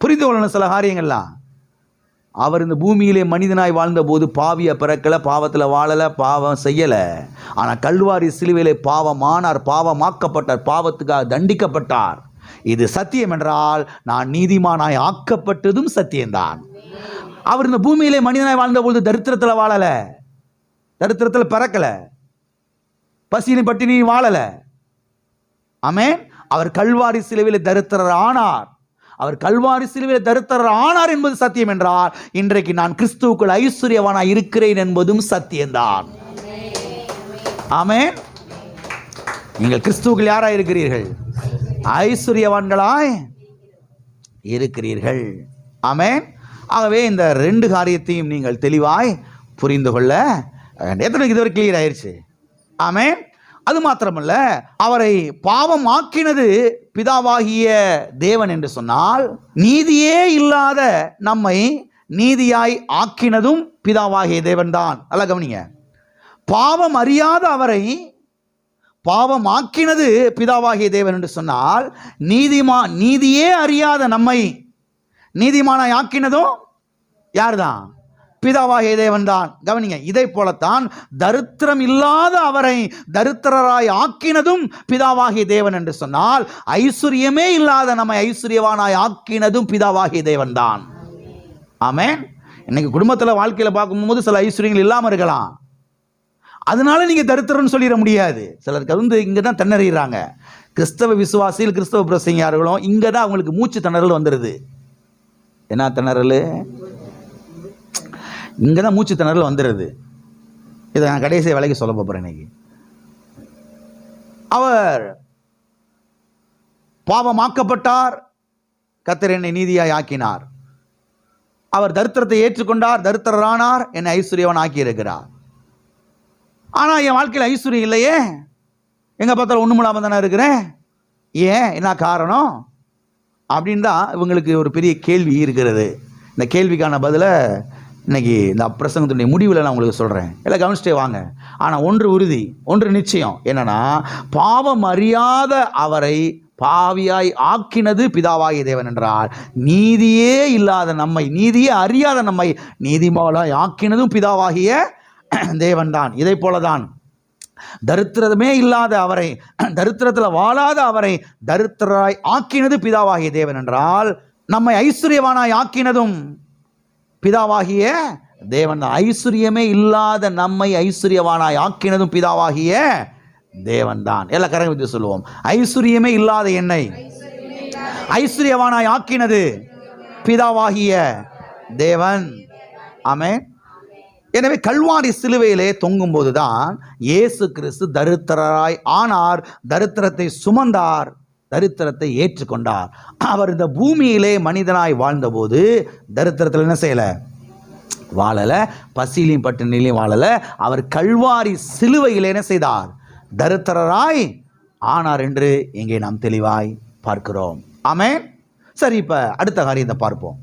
புரிந்து கொள்ளணும் சில காரியங்கள்லாம். அவர் இந்த பூமியிலே மனிதனாய் வாழ்ந்தபோது பாவியை பிறக்கலை, பாவத்தில் வாழலை, பாவம் செய்யலை. ஆனால் கல்வாரி சிலுவையிலே பாவமானார், பாவமாக்கப்பட்டார், பாவத்துக்காக தண்டிக்கப்பட்டார். இது சத்தியம் என்றால் நான் நீதிமானாய் ஆக்கப்பட்டதும் சத்தியம்தான். அவர் இந்த பூமியிலே மனிதனாய் வாழ்ந்தபோது தரித்திரத்தில் வாழலை, தரித்திரத்தில் பிறக்கலை, பசியிலும் பட்டினியும் வாழலை. ஆமென். அவர் கல்வாரி சிலுவையிலே தரித்திரர் ஆனார். அவர் கல்வாரி சிலுவையில் தரித்திரர் ஆனார் என்பது சத்தியம் என்றால் இன்றைக்கு நான் கிறிஸ்துவுக்குள் ஐஸ்வர்யவானாய் இருக்கிறேன் என்பதும் சத்தியம்தான். ஆமென். நீங்கள் கிறிஸ்துவுக்குள் யாராய் இருக்கிறீர்கள்? ஐஸ்வர்யவான்களாய் இருக்கிறீர்கள். ஆமென். ஆகவே இந்த ரெண்டு காரியத்தையும் நீங்கள் தெளிவாய் புரிந்து கொள்ள எத்தனை இதுவரை கிளியர் ஆயிடுச்சு? ஆமென். அது மாத்திரமல்ல, அவரை பாவம் ஆக்கினது பிதாவாகிய தேவன் என்று சொன்னால் நீதியே இல்லாத நம்மை நீதியாய் ஆக்கினதும் பிதாவாகிய தேவன் தான். நல்லா கவனிங்க. பாவம் அறியாத அவரை பாவம் ஆக்கினது பிதாவாகிய தேவன் என்று சொன்னால் நீதியே அறியாத நம்மை நீதிமானாய் ஆக்கினதும் யார்தான்? பிதாவாகிய தேவன் தான். கவனிங்க. இதை போலத்தான் தரித்திரம் இல்லாத அவரை தரித்திரராய் ஆக்கினதும் பிதாவாகிய தேவன் என்று சொன்னால் ஐஸ்வர்யமே இல்லாத நம்மை ஐஸ்வர்யவானாய் ஆக்கினதும் பிதாவாகிய தேவன் தான். ஆமென். இன்னைக்கு குடும்பத்தில் வாழ்க்கையில் பார்க்கும்போது சில ஐஸ்வர்யங்கள் இல்லாமல் இருக்கலாம், அதனால நீங்க தரித்திரம்னு சொல்லிட முடியாது. சிலருக்கு இங்கே தான் திணறாங்க. கிறிஸ்தவ விசுவாசிகள், கிறிஸ்தவ பிரசங்கியார்களும் இங்கே தான் அவங்களுக்கு மூச்சு திணறல் வந்துடுது. என்ன திணறல்? இங்கே தான் மூச்சு திணறல் வந்துடுது. இதை நான் கடைசி வேலைக்கு சொல்ல போகிறேன். இன்னைக்கு அவர் பாவமாக்கப்பட்டார், கர்த்தர் என்னை நீதியாய் ஆக்கினார். அவர் தரித்திரத்தை ஏற்றுக்கொண்டார், தரித்திரரானார், என்னை ஐஸ்வர்யவன் ஆக்கி இருக்கிறார். ஆனால் என் வாழ்க்கையில் ஐஸ்வர்யம் இல்லையே, எங்கே பார்த்தாலும் ஒன்றும் இல்லாமல் தானே இருக்கிறேன், ஏன் என்ன காரணம் அப்படின்னு தான் இவங்களுக்கு ஒரு பெரிய கேள்வி இருக்கிறது. இந்த கேள்விக்கான பதிலை இன்னைக்கு இந்த பிரசங்கத்தினுடைய முடிவில் நான் உங்களுக்கு சொல்கிறேன். எல்லாம் கவனிச்சிட்டே வாங்க. ஆனால் ஒன்று உறுதி, ஒன்று நிச்சயம், என்னன்னா பாவம் அறியாத அவரை பாவியாய் ஆக்கினது பிதாவாகிய தேவன் என்றால் நீதியே இல்லாத நம்மை, நீதியே அறியாத நம்மை நீதிமானாய் ஆக்கினதும் பிதாவாகிய தேவன் தான். இதை போலதான் தரித்திரமே இல்லாத அவரை, தரித்திரத்தில் வாழாத அவரை தரித்திரராய் ஆக்கினது பிதாவாகிய தேவன் என்றால் நம்மை ஐஸ்வர்யவானாய் ஆக்கினதும் பிதாவாகிய தேவன் தான். ஐஸ்வர்யமே இல்லாத நம்மை ஐஸ்வர்யவானாய் ஆக்கினதும் பிதாவாகிய தேவன் தான். எல்லா கரங்க விட்டு சொல்லுவோம். ஐஸ்வர்யமே இல்லாத என்னை ஐஸ்வர்யவானாய் ஆக்கினது பிதாவாகிய தேவன். ஆமென். எனவே கல்வாரி சிலுவையிலே தொங்கும் போதுதான் இயேசு கிறிஸ்து தரித்திரராய் ஆனார், தரித்திரத்தை சுமந்தார், தரித்திரத்தை ஏற்றுக்கொண்டார். அவர் இந்த பூமியிலே மனிதனாய் வாழ்ந்தபோது தரித்திரத்தில் என்ன செய்யலை? வாழலை. பசியிலையும் பட்டினிலையும் வாழலை. அவர் கல்வாரி சிலுவையில் என்ன செய்தார்? தரித்திரராய் ஆனார் என்று இங்கே நாம் தெளிவாய் பார்க்கிறோம். ஆமென். சரி, இப்போ அடுத்த காரியத்தை பார்ப்போம்.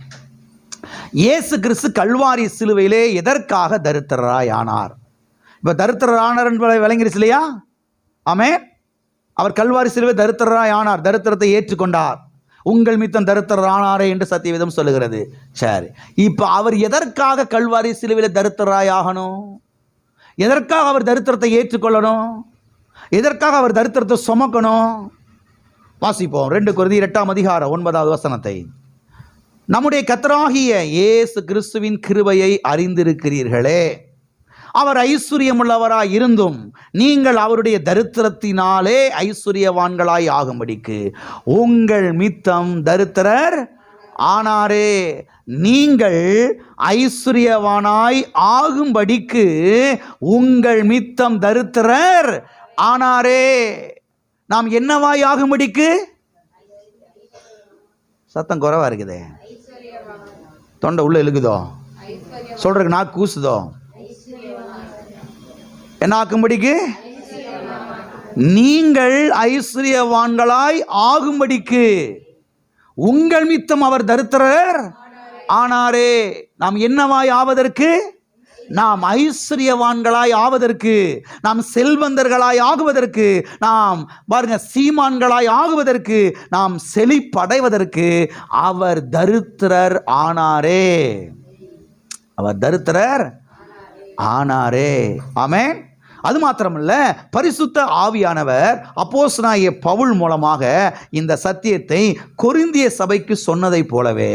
இயேசு கிறிஸ்து கல்வாரி சிலுவையிலே எதற்காக தரித்திரராய் ஆனார்? இப்போ தரித்திரர் ஆனார் என்பதை விளங்கிருச்சு இல்லையா? ஆமென். அவர் கல்வாரி சிலுவை தரித்திரராய் ஆனார், தரித்திரத்தை ஏற்றுக்கொண்டார். உங்கள் மித்தம் தரித்திரர் ஆனாரே என்று சத்தியவேதம் சொல்லுகிறது. சரி, இப்போ அவர் எதற்காக கல்வாரி சிலுவையில் தரித்திரராய் ஆகணும்? எதற்காக அவர் தரித்திரத்தை ஏற்றுக்கொள்ளணும்? எதற்காக அவர் தரித்திரத்தை சுமக்கணும்? வாசிப்போம் 2 கொரிந்தியர் 8:9 நம்முடைய கர்த்தராகிய இயேசு கிறிஸ்துவின் கிருபையை அறிந்திருக்கிறீர்களே, அவர் ஐஸ்வர்யமுள்ளவராய் இருந்தும் நீங்கள் அவருடைய தரித்திரத்தினாலே ஐஸ்வர்யவான்களாய் ஆகும்படிக்கு உங்கள் மித்தம் தரித்திரர் ஆனாரே. நீங்கள் ஐஸ்வர்யவானாய் ஆகும்படிக்கு உங்கள் மித்தம் தரித்திரர் ஆனாரே. நாம் என்னவாய் ஆகும்படிக்கு? சத்தம் குறைவா இருக்குதே, தொண்டை உள்ள இழுக்குதோ, சொல்றதுக்கு நாக்கு கூசுதோ. என்ன ஆக்கும்படிக்கு? நீங்கள் ஐஸ்வர்யவான்களாய் ஆகும்படிக்கு உங்கள் மித்தம் அவர் தரித்திரர் ஆனாரே. நாம் என்னவாய் ஆவதற்கு? நாம் ஐஸ்வர்யவான்களாய் ஆவதற்கு, நாம் செல்வந்தர்களாய் ஆகுவதற்கு, நாம் பாருங்க சீமான்களாய் ஆகுவதற்கு, நாம் செழிப்படைவதற்கு அவர் தரித்திரர் ஆனாரே. அவர் தரித்திரர் ஆனாரே. ஆமென். அது மாத்திரமல்ல, பரிசுத்த ஆவியானவர் அப்போஸ்தலனாகிய பவுல் மூலமாக இந்த சத்தியத்தை கொரிந்திய சபைக்கு சொன்னதை போலவே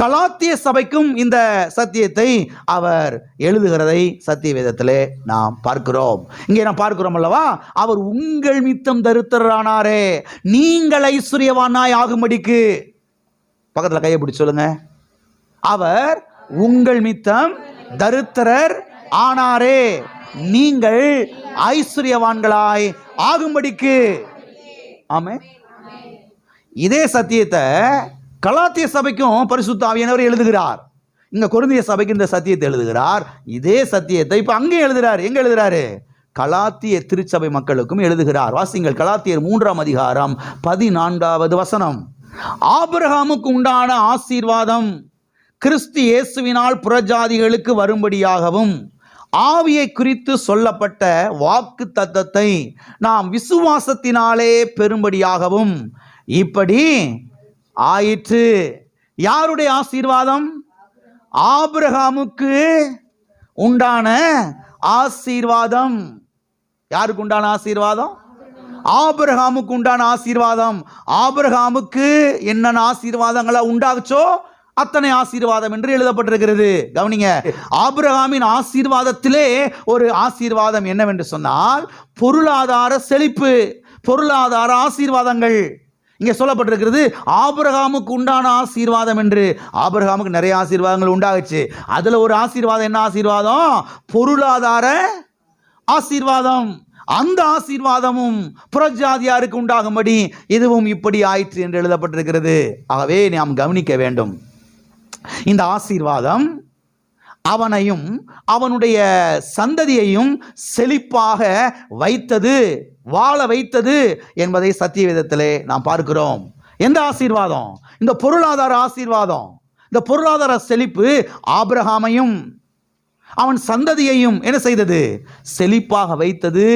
கலாத்திய சபைக்கும் இந்த சத்தியத்தை அவர் எழுதுகிறதை சத்திய வேதத்திலே நாம் பார்க்கிறோம். இங்கே நாம் பார்க்கிறோம் அல்லவா, அவர் உங்கள் மித்தம் தரித்திரரானாரே, நீங்கள் ஐஸ்வர்யவானாய் ஆகும்படிக்கு. பக்கத்தில் கையை பிடிச்சு சொல்லுங்க, அவர் உங்கள் மித்தம் தரித்திரர் ஆனாரே, நீங்கள் ஐஸ்வர்யவான்களாய் ஆகும்படிக்கு. ஆமென். இதே சத்தியத்தை கலாத்திய சபைக்கும் பரிசுத்த ஆவியானவர் எழுதுகிறார். இங்க கொரிந்திய சபைக்கு இந்த சத்தியத்தை எழுதுகிறார். இதே சத்தியத்தை இப்ப அங்கே எழுதுறாரு. எங்க எழுதுறாரு? கலாத்திய திருச்சபை மக்களுக்கும் எழுதுகிறார். வாசிங்கள் கலாத்தியர் 3:14 ஆபிரகாமுக்கு உண்டான ஆசீர்வாதம் கிறிஸ்து இயேசுவினால் புறஜாதிகளுக்கு வரும்படியாகவும் ஆவியை குறித்து சொல்லப்பட்ட வாக்கு தத்தத்தை நாம் விசுவாசத்தினாலே பெறும்படியாகவும் இப்படி ஆயிற்று. யாருடைய ஆசீர்வாதம்? ஆபிரகாமுக்கு உண்டான ஆசீர்வாதம். யாருக்கு உண்டான ஆசீர்வாதம்? ஆபிரகாமுக்கு உண்டான ஆசீர்வாதம். ஆபிரகாமுக்கு என்னென்ன ஆசீர்வாதங்களை உண்டாச்சோ அத்தனை ஆசீர்வாதம் என்று எழுதப்பட்டிருக்கிறது. கவனிங்க, ஆபிரகாமின் ஆசீர்வாதத்திலே ஒரு ஆசீர்வாதம் என்னவென்று சொன்னால் பொருளாதார செழிப்பு, பொருளாதார ஆசீர்வாதங்கள் இங்கே சொல்லப்பட்டிருக்கிறது. ஆபிரகாமுக்கு உண்டான ஆசீர்வாதம் என்று. ஆபிரகாமுக்கு நிறைய ஆசீர்வாதங்கள் உண்டாகுச்சு. அதுல ஒரு ஆசீர்வாதம் என்ன ஆசீர்வாதம்? பொருளாதார ஆசீர்வாதம். அந்த ஆசீர்வாதமும் புறஜாதியாருக்கு உண்டாகும்படி இதுவும் இப்படி ஆயிற்று என்று எழுதப்பட்டிருக்கிறது. ஆகவே நாம் கவனிக்க வேண்டும், இந்த ஆசீர்வாதம் அவனையும் அவனுடைய சந்ததியையும் செழிப்பாக வைத்தது, வாழ வைத்தது என்பதை சத்தியவேதத்திலே நாம் பார்க்கிறோம். எந்த ஆசீர்வாதம்? இந்த பொருளாதார ஆசீர்வாதம். இந்த பொருளாதார செழிப்பு ஆபிரகாமையும் அவன் சந்ததியையும் என்ன செய்தது? செழிப்பாக வைத்தது,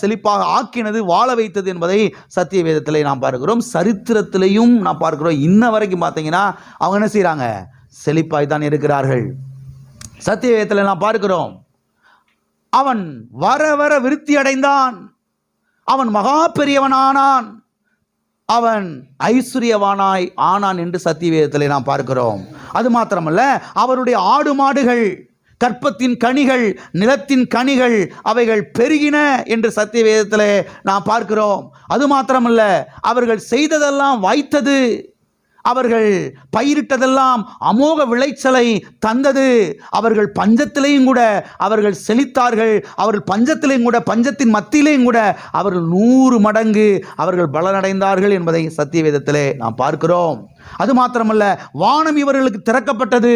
செழிப்பாக ஆக்கினது, வாழ வைத்தது என்பதை சத்தியவேதத்திலே நாம் பார்க்கிறோம். சரித்திரத்திலையும் நாம் பார்க்கிறோம். இன்ன வரைக்கும் பார்த்தீங்கன்னா அவங்க என்ன செய்கிறாங்க? செழிப்பாய் தான் இருக்கிறார்கள். சத்தியவேதத்தில் நாம் பார்க்கிறோம், அவன் வர வர விருத்தி அடைந்தான், அவன் மகா பெரியவனானான், அவன் ஐஸ்வர்யவானாய் ஆனான் என்று சத்தியவேதத்திலே நாம் பார்க்கிறோம். அது மாத்திரமல்ல, அவருடைய ஆடு மாடுகள், கற்பத்தின் கனிகள், நிலத்தின் கனிகள் அவைகள் பெருகின என்று சத்தியவேதத்திலே நாம் பார்க்கிறோம். அது மாத்திரமல்ல, அவர்கள் செய்ததெல்லாம் வாய்த்தது, அவர்கள் பயிரிட்டதெல்லாம் அமோக விளைச்சலை தந்தது. அவர்கள் பஞ்சத்திலேயும் கூட அவர்கள் செழித்தார்கள். அவர்கள் பஞ்சத்திலேயும் கூட, பஞ்சத்தின் மத்தியிலேயும் கூட அவர்கள் 100 மடங்கு அவர்கள் பலனடைந்தார்கள் என்பதை சத்தியவேதத்திலே நாம் பார்க்கிறோம். அது மாத்திரமல்ல, வானம் இவர்களுக்கு திறக்கப்பட்டது,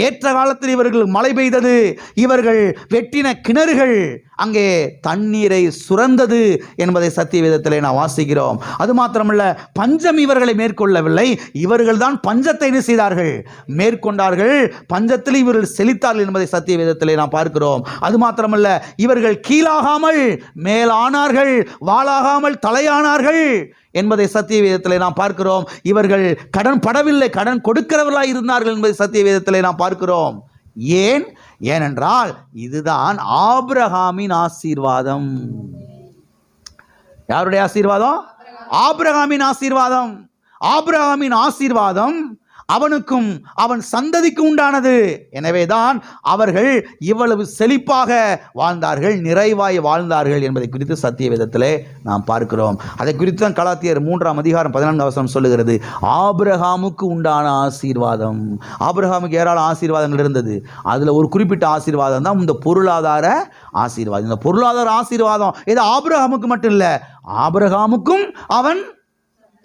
ஏற்ற காலத்தில் இவர்கள் மழை பெய்தது, இவர்கள் வெட்டின கிணறுகள் அங்கே தண்ணீரை சுரந்தது என்பதை சத்திய வேதத்திலே நாம் வாசிக்கிறோம். அது மாத்திரமல்ல, பஞ்சம் இவர்களை மேற்கொள்ளவில்லை, இவர்கள் தான் பஞ்சத்தை என்ன செய்தார்கள், மேற்கொண்டார்கள். பஞ்சத்தில் இவர்கள் செழித்தார்கள் என்பதை சத்திய வேதத்திலே நாம் பார்க்கிறோம். அது மாத்திரமல்ல, இவர்கள் கீழாகாமல் மேலானார்கள், வாளாகாமல் தலையானார்கள் என்பதை சத்திய வேதத்திலே நாம் பார்க்கிறோம். இவர்கள் கடன் படவில்லை, கடன் கொடுக்கிறவர்களாய் இருந்தார்கள் என்பதை சத்திய வேதத்திலே நாம் பார்க்கிறோம். ஏனென்றால் இதுதான் ஆபிரகாமின் ஆசீர்வாதம். யாருடைய ஆசீர்வாதம்? ஆபிரகாமின் ஆசீர்வாதம். ஆபிரகாமின் ஆசீர்வாதம் அவனுக்கும் அவன் சந்ததிக்கு உண்டானது. எனவேதான் அவர்கள் இவ்வளவு செழிப்பாக வாழ்ந்தார்கள், நிறைவாய் வாழ்ந்தார்கள் என்பதை குறித்து சத்திய வேதத்திலே நாம் பார்க்கிறோம். அதை குறித்து தான் கலாத்தியர் 3:14 சொல்லுகிறது, ஆபிரகாமுக்கு உண்டான ஆசீர்வாதம். ஆபிரகாமுக்கு ஏராளம் ஆசீர்வாதங்கள் இருந்தது. அதில் ஒரு குறிப்பிட்ட ஆசீர்வாதம் தான் இந்த பொருளாதார ஆசீர்வாதம். இந்த பொருளாதார ஆசீர்வாதம் இது ஆபிரகாமுக்கு மட்டும் இல்லை, ஆபிரகாமுக்கும் அவன்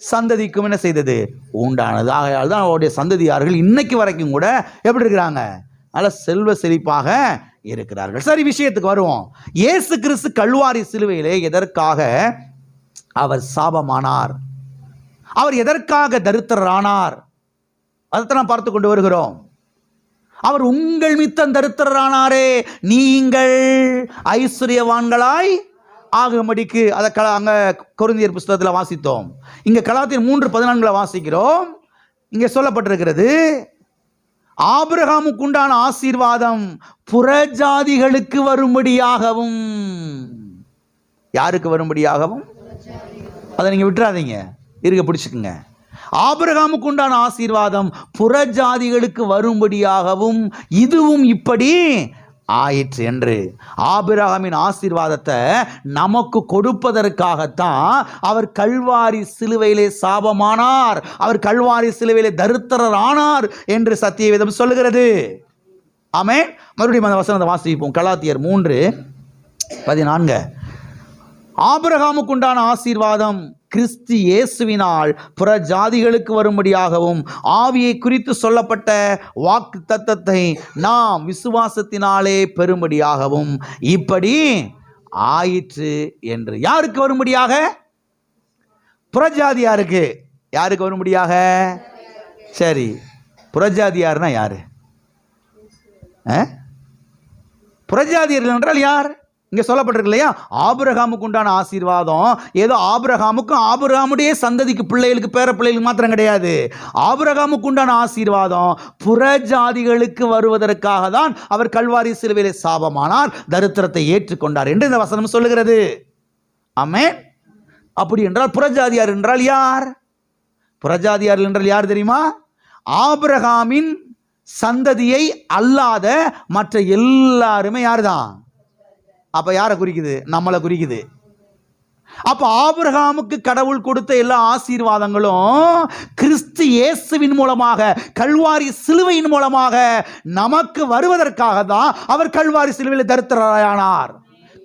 சந்ததிக்கும் என்ன செய்தது, உண்டானது. ஆகையால் தான் அவருடைய சந்ததியார்கள் இன்னைக்கு வரைக்கும் கூட எப்படி இருக்கிறாங்க, நல்ல செல்வ செழிப்பாக இருக்கிறார்கள். சரி, விஷயத்துக்கு வருவோம். இயேசு கிறிஸ்து கல்வாரி சிலுவையிலே எதற்காக அவர் சாபமானார், அவர் எதற்காக தரித்திரரானார், அதைத்தான் நாம் பார்த்து கொண்டு வருகிறோம். அவர் உங்கள் மித்தம் தரித்திரரானாரே, நீங்கள் ஐஸ்வர்யவான்களாய் ஆகும்படிக்கு. அதை அங்கே கொரிந்தியர் புஸ்தகத்தில் வாசித்தோம். இங்கே கலாத்தியர் 3:14 வாசிக்கிறோம். இங்கே சொல்லப்பட்டிருக்கிறது, ஆபிரகாமுக்கு உண்டான ஆசீர்வாதம் புறஜாதிகளுக்கு வரும்படியாகவும். யாருக்கு வரும்படியாகவும்? அதை நீங்கள் விட்டுறாதீங்க, இருக்க பிடிச்சுக்குங்க. ஆபிரகாமுக்கு உண்டான ஆசீர்வாதம் புறஜாதிகளுக்கு வரும்படியாகவும் இதுவும் இப்படி ஆயிற்று என்று. ஆபிரகாமின் ஆசீர்வாதத்தை நமக்கு கொடுப்பதற்காகத்தான் அவர் கல்வாரி சிலுவையிலே சாபமானார், அவர் கல்வாரி சிலுவையிலே தரித்திரரானார் என்று சத்திய வேதம் சொல்லுகிறது. ஆமென். மறுபடியும் அந்த வசனத்தை வாசிப்போம். கலாத்தியர் 3:14. ஆபிரகாமுக்கு உண்டான ஆசீர்வாதம் கிறிஸ்து இயேசுவினால் புற ஜாதிகளுக்கு வரும்படியாகவும் ஆவியை குறித்து சொல்லப்பட்ட வாக்கு தத்தத்தை நாம் விசுவாசத்தினாலே பெறும்படியாகவும் இப்படி ஆயிற்று என்று. யாருக்கு வரும்படியாக? புறஜாதியாருக்கு. யாருக்கு வரும்படியாக? சரி, புறஜாதியார்னா யாரு? புறஜாதியர்கள் என்றால் யார்? இங்கே சொல்லப்பட்டிருக்கு இல்லையா, ஆபிரகாமுக்கு உண்டான ஆசீர்வாதம் ஏதோ ஆபிரகாமுக்கும் ஆபிரகாமுடைய சந்ததிக்கு பிள்ளைகளுக்கு பேர பிள்ளைகளுக்கு மாத்திரம் கிடையாது. ஆபிரகாமுக்கு உண்டான ஆசீர்வாதம் புறஜாதிகளுக்கு வருவதற்காக தான் அவர் கல்வாரி சிலுவையிலே சாபமானார், தரித்திரத்தை ஏற்றுக்கொண்டார் என்று இந்த வசனம் சொல்லுகிறது. ஆமென். அப்படி என்றால் புறஜாதியார் என்றால் யார்? புறஜாதியார் என்றால் யார் தெரியுமா? ஆபிரகாமின் சந்ததியை அல்லாத மற்ற எல்லாருமே யார் தான்? அப்ப யாரை குறிக்குது? நம்மளை குறிக்குது. அப்ப ஆபிரகாமுக்கு கடவுள் கொடுத்த எல்லா ஆசீர்வாதங்களும் கிறிஸ்து இயேசுவின் மூலமாக கல்வாரி சிலுவையின் மூலமாக நமக்கு வருவதற்காக தான் அவர் கல்வாரி சிலுவையில் தரித்திரரானார்,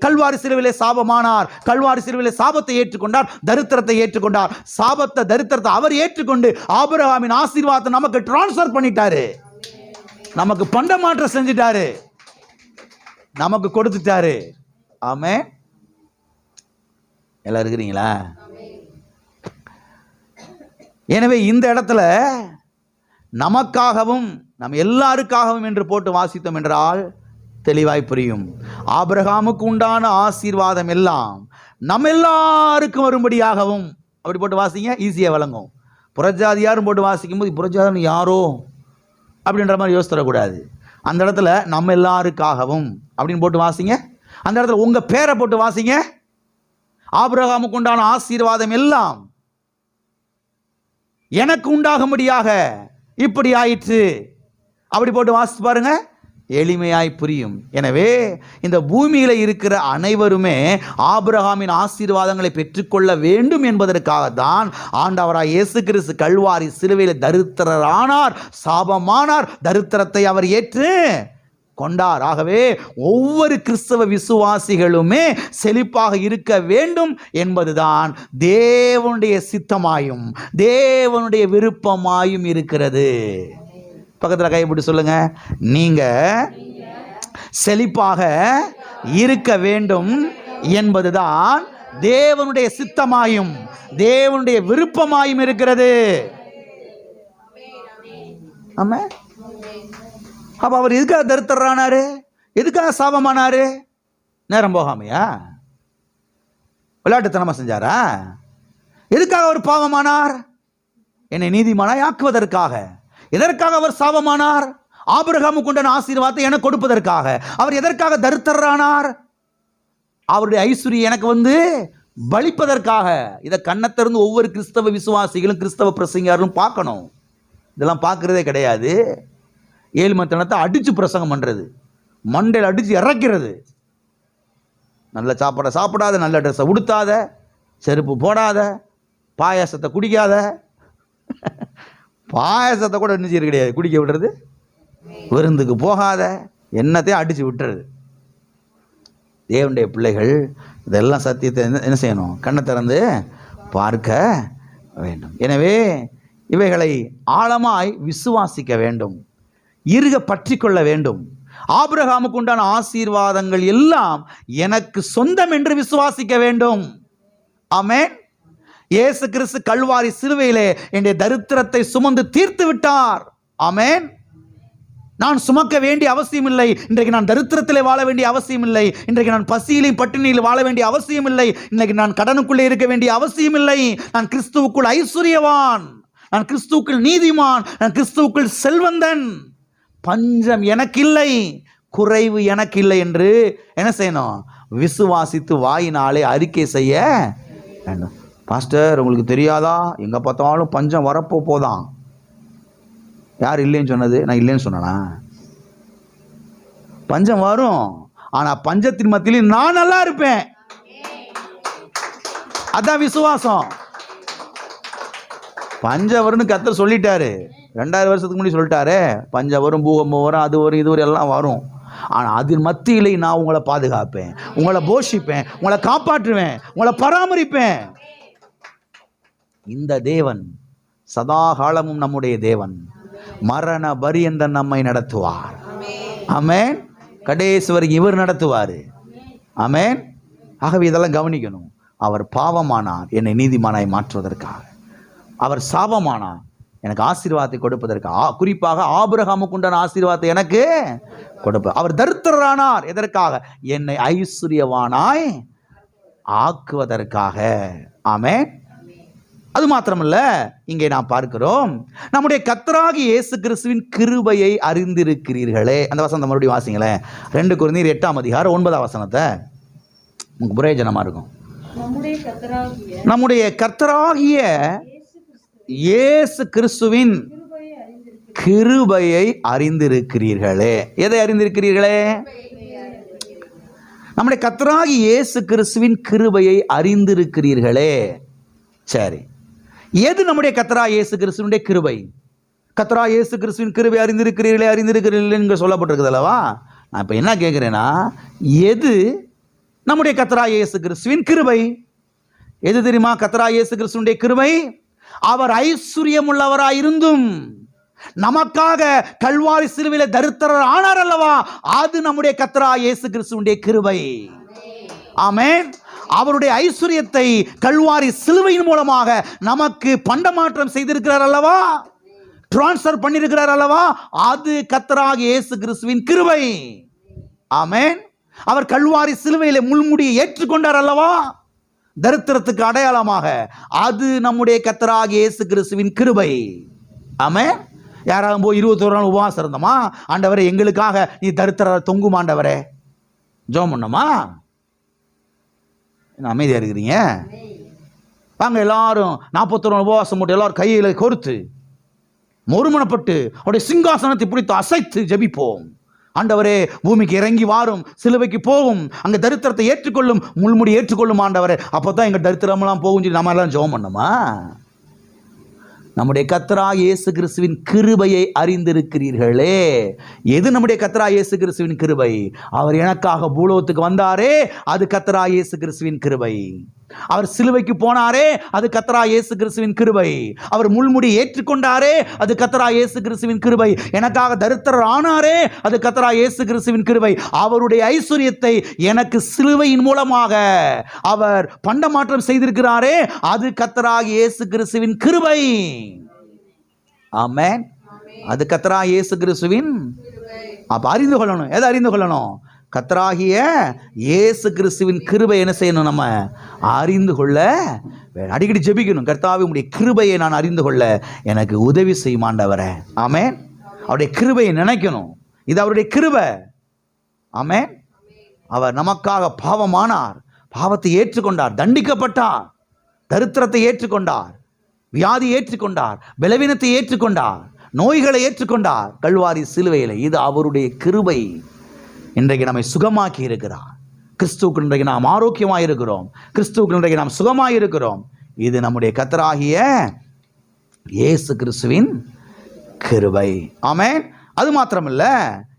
கல்வாரி சிலுவையிலே சாபமானார், கல்வாரி சிலுவையிலே சாபத்தை ஏற்றுக்கொண்டார், தரித்திரத்தை ஏற்றுக்கொண்டார். சாபத்தை தரித்திரத்தை அவர் ஏற்றுக்கொண்டு ஆபிரகாமின் ஆசீர்வாதத்தை நமக்கு டிரான்ஸ்ஃபர் பண்ணிட்டாரு, நமக்கு பண்ட மாற்றம் செஞ்சிட்டாரு, நமக்கு கொடுத்துட்டாரு. ஆமென். எல்லாம் இருக்கிறீங்களா? எனவே இந்த இடத்துல நமக்காகவும் நம் எல்லாருக்காகவும் என்று போட்டு வாசித்தோம் என்றால் தெளிவாய் புரியும். ஆபிரகாமுக்கு உண்டான ஆசீர்வாதம் எல்லாம் நம்ம எல்லாருக்கும் வரும்படியாகவும். அப்படி போட்டு வாசிங்க, ஈஸியாக வழங்கும். புறஜாதியாரும் போட்டு வாசிக்கும் போது புறஜாதி யாரோ அப்படின்ற மாதிரி யோசித்தரக்கூடாது. அந்த இடத்துல நம்ம எல்லாருக்காகவும் அப்படின்னு போட்டு வாசிங்க. அந்த இடத்துல உங்கள் பேரை போட்டு வாசிங்க. ஆபிரகாமுக்கு உண்டான ஆசீர்வாதம் எல்லாம் எனக்கு உண்டாகும்படியாக இப்படி ஆயிற்று. அப்படி போட்டு வாசித்து பாருங்க, எளிமையாய் புரியும். எனவே இந்த பூமியில் இருக்கிற அனைவருமே ஆபிரகாமின் ஆசீர்வாதங்களை பெற்றுக்கொள்ள வேண்டும் என்பதற்காகத்தான் ஆண்டவராய் இயேசு கிறிஸ்து கல்வாரி சிலுவையில் தரித்திரரானார், சாபமானார், தரித்திரத்தை அவர் ஏற்று கொண்டார். ஆகவே ஒவ்வொரு கிறிஸ்தவ விசுவாசிகளுமே செழிப்பாக இருக்க வேண்டும் என்பதுதான் தேவனுடைய சித்தமாயும் தேவனுடைய விருப்பமாயும் இருக்கிறது. பக்கத்தில் கைப்பிடி சொல்லுங்க, நீங்க செழிப்பாக இருக்க வேண்டும் என்பதுதான் தேவனுடைய சித்தமாயும் தேவனுடைய விருப்பமாயும் இருக்கிறது. ஆமா. அப்ப அவர் எதுக்காக தரித்திரரானாரு? எதுக்காக சாபமானாரு? நேரம் போகாமையா? விளையாட்டுத்தனமா செஞ்சாரா? எதுக்காக அவர் பாவமானார்? என்னை நீதிமானாய் ஆக்குவதற்காக. எதற்காக அவர் சாபமானார்? ஆபிரகாமுக்கு உண்டான ஆசீர்வாதத்தை எனக்கு கொடுப்பதற்காக. அவர் எதற்காக தரித்திரரானார்? அவருடைய ஐஸ்வர்யம் எனக்கு பலிப்பதற்காக. இதை கண்ணத்திறந்து ஒவ்வொரு கிறிஸ்தவ விசுவாசிகளும் கிறிஸ்தவ பிரசங்கரும் பார்க்கணும். இதெல்லாம் பார்க்கறதே கிடையாது. ஏழ்மத்தனத்தை அடிச்சு பிரசங்கம் பண்றது, மண்டையில் அடிச்சு இறக்கிறது. நல்ல சாப்பாடை சாப்பிடாத, நல்ல ட்ரெஸ்ஸை உடுத்தாத, செருப்பு போடாத, பாயாசத்தை குடிக்காத. பாயாசத்தை கூட என்ன செய்ய கிடையாது, குடிக்க விடுறது. விருந்துக்கு போகாத, என்னத்தையும் அடிச்சு விட்டுறது. தேவனுடைய பிள்ளைகள் இதெல்லாம் சத்தியத்தை என்ன செய்யணும்? கண்ணை திறந்து பார்க்க வேண்டும். எனவே இவைகளை ஆழமாய் விசுவாசிக்க வேண்டும், இறுக பற்றி கொள்ள வேண்டும். ஆபிரகாமுக்கு உண்டான ஆசீர்வாதங்கள் எல்லாம் எனக்கு சொந்தம் என்று விசுவாசிக்க வேண்டும். ஆமென். இயேசு கிறிஸ்து கல்வாரி சிலுவையிலே என்னுடைய தரித்திரத்தை சுமந்து தீர்த்து விட்டார். ஆமென். நான் சுமக்க வேண்டிய அவசியம் இல்லை. இன்றைக்கு நான் தரித்திரத்திலே வாழ வேண்டிய அவசியம் இல்லை. இன்றைக்கு நான் பசியிலும் பட்டினியில் வாழ வேண்டிய அவசியம் இல்லை. இன்றைக்கு நான் கடனுக்குள்ளே இருக்க வேண்டிய அவசியம் இல்லை. நான் கிறிஸ்துவுக்குள் ஐஸ்வர்யவான், நான் கிறிஸ்துவுக்குள் நீதிமான், நான் கிறிஸ்துவுக்குள் செல்வந்தன். பஞ்சம் எனக்கு இல்லை, குறைவு எனக்கு இல்லை என்று என்ன செய்யணும்? விசுவாசித்து வாயினாலே அறிக்கை செய்ய வேண்டும். பாஸ்டர், உங்களுக்கு தெரியாதா, எங்க பார்த்தாலும் பஞ்சம் வரப்போதான். யார் இல்லைன்னு சொன்னது? நான் இல்லைன்னு சொன்னா? பஞ்சம் வரும், ஆனா பஞ்சத்தின் மத்தியிலும் நான் நல்லா இருப்பேன். அதான் விசுவாசம். பஞ்சம் வரும்னு கர்த்தர் சொல்லிட்டாரு. 2000 வருஷத்துக்கு முன்னாடி சொல்லிட்டாரு. பஞ்சம் வரும், பூகம்பம் வரும், அது வரும், இது வரும், எல்லாம் வரும். ஆனால் அதன் மத்தியிலே நான் உங்களை பாதுகாப்பேன், உங்களை போஷிப்பேன், உங்களை காப்பாற்றுவேன், உங்களை பராமரிப்பேன். இந்த தேவன் சதா காலமும் நம்முடைய தேவன். மரண பரியந்தம் நம்மை நடத்துவார். ஆமென். கடைசி வரைக்கும் இவர் நடத்துவார். ஆமென். ஆகவே இதெல்லாம் கவனிக்கணும். அவர் பாவமானார் என்னை நீதிமானாய் மாற்றுவதற்காக. அவர் சாபமானார் எனக்கு ஆசீர்வாதத்தை கொடுப்பதற்காக. குறிப்பாக ஆபிரகாமுக்கு உண்டான ஆசீர்வாதத்தை எனக்கு கொடுப்பார். அவர் தரித்திரரானார் எதற்காக? என்னை ஐஸ்வர்யவானாய் ஆக்குவதற்காக. ஆமென். அது மாத்திரமல்ல, இங்கே நாம் பார்க்கிறோம், நம்முடைய கர்த்தராகிய இயேசு கிறிஸ்துவின் கிருபையை அறிந்திருக்கிறீர்களே. அந்த வசனம் மறுபடியும் வாசிங்களேன். 2 கொரிந்தியர் 8ஆம் அதிகாரம் 9ஆம் வசனத்தை. உங்களுக்கு பிரயோஜனமா இருக்கும். நம்முடைய கர்த்தராகிய இயேசு கிறிஸ்துவின் கிருபையை அறிந்திருக்கிறீர்களே. எதை அறிந்திருக்கிறீர்களே? நம்முடைய கர்த்தராகிய இயேசு கிறிஸ்துவின் கிருபையை அறிந்திருக்கிறீர்களே. சரி, எது நம்முடைய கர்த்தராகிய இயேசு கிறிஸ்துவினுடைய கிருபை? கர்த்தராகிய இயேசு கிறிஸ்துவின் கிருபை அறிந்திருக்கிறீர்களே என்று சொல்லப்பட்டிருக்குது அல்லவா? நான் இப்போ என்ன கேட்குறேன்னா, எது நம்முடைய கர்த்தராகிய இயேசு கிறிஸ்துவின் கிருபை? எது தெரியுமா? கர்த்தராகிய இயேசு கிறிஸ்துவினுடைய கிருபை, அவர் ஐஸ்வர்யம் உள்ளவராயிருந்தும் நமக்காக கல்வாரி சிலுவையிலே தரித்திரர் ஆனார் அல்லவா, அது நம்முடைய கர்த்தராகிய இயேசு கிறிஸ்துவினுடைய கிருபை. ஆமென். அவருடைய ஐஸ்வர்யத்தை கல்வாரி சிலுவையின் மூலமாக நமக்கு பண்டமாற்றம் செய்திருக்கிறார் அல்லவா, டிரான்ஸ்ஃபர் பண்ணியிருக்கிறார் அல்லவா, அது கர்த்தராகிய இயேசு கிறிஸ்துவின் கிருபை. ஆமென். அவர் கல்வாரி சிலுவையிலே முள்முடியை ஏற்றுக்கொண்டார் அல்லவா, தரித்திரத்துக்கு அடையாளமாக, அது நம்முடைய கர்த்தராகிய இயேசு கிறிஸ்துவின் கிருபை. ஆமென். யாராவது போய் 21 நாள் உபவாசம் இருந்தோமா, ஆண்டவரே எங்களுக்காக நீ தரித்திர தொங்கும் ஆண்டவரே, ஜெபம் பண்ணோமா? அமைதியா இருக்கிறீங்க? வாங்க எல்லாரும் 41 நாள் உபவாசம் போட்டு எல்லாரும் கையில கோர்த்து ஒருமனப்பட்டு அவருடைய சிங்காசனத்தை பிடித்து அசைத்து ஜெபிப்போம். ஆண்டவரே பூமிக்கு இறங்கி வாரும், சிலுவைக்கு போகும், அங்க தரித்திரத்தை ஏற்றுக்கொள்ளும், முள்முடி ஏற்றுக்கொள்ளும் ஆண்டவரே, அப்பதான் எங்க தரித்திரமெல்லாம் போகும் சொல்லி நம்ம எல்லாம் ஜெபம் பண்ணோமா? நம்முடைய கர்த்தராகிய இயேசு கிறிஸ்துவின் கிருபையை அறிந்திருக்கிறீர்களே. எது நம்முடைய கர்த்தராகிய இயேசு கிறிஸ்துவின் கிருபை? அவர் எனக்காக பூலோகத்துக்கு வந்தாரே, அது கர்த்தராகிய இயேசு கிறிஸ்துவின் கிருபை. அவர் சிலுவைக்கு போனாரே, அது கர்த்தராகிய இயேசு கிறிஸ்துவின் கிருபை. அவர் முள்முடி ஏற்றுக்கொண்டாரே, அது கர்த்தராகிய இயேசு கிறிஸ்துவின் கிருபை. எனக்காக தரித்திரர் ஆனாரே, அது கர்த்தராகிய இயேசு கிறிஸ்துவின் கிருபை. அவருடைய ஐஸ்வரியத்தை எனக்கு சிலுவையின் மூலமாக அவர் பண்டமாற்றம் செய்திருக்கிறாரே, அது கர்த்தராகிய இயேசு கிறிஸ்துவின் கிருபை. ஆமென். அது கர்த்தராகிய இயேசு கிறிஸ்துவின். அப்ப அறிந்து கொள்ளணும். எதை அறிந்து கொள்ளணும்? கர்த்தராகிய இயேசு கிறிஸ்துவின் கிருபை என்ன செய்யணும்? நம்ம அறிந்து கொள்ள அடிக்கடி ஜெபிக்கணும். கர்த்தாவே, உம்முடைய கிருபையை நான் அறிந்து கொள்ள எனக்கு உதவி செய்யும் ஆண்டவரே. ஆமென். அவருடைய கிருபையை நினைக்கணும். இது அவருடைய கிருபை. ஆமென். அவர் நமக்காக பாவமானார், பாவத்தை ஏற்றுக்கொண்டார், தண்டிக்கப்பட்டார், தரித்திரத்தை ஏற்றுக்கொண்டார், வியாதி ஏற்றுக்கொண்டார், பலவீனத்தை ஏற்றுக்கொண்டார், நோய்களை ஏற்றுக்கொண்டார் கல்வாரி சிலுவையில். இது அவருடைய கிருபை. இன்றைக்கு நம்மை சுகமாக்கி இருக்கிறார். கிறிஸ்துவுக்கு இன்றைக்கு நாம் ஆரோக்கியமாக இருக்கிறோம். கிறிஸ்துவுக்கு இன்றைக்கு நாம் சுகமாக இருக்கிறோம். இது நம்முடைய கர்த்தராகிய இயேசு கிறிஸ்துவின் கிருபை. ஆமென். அது மாத்திரமல்ல,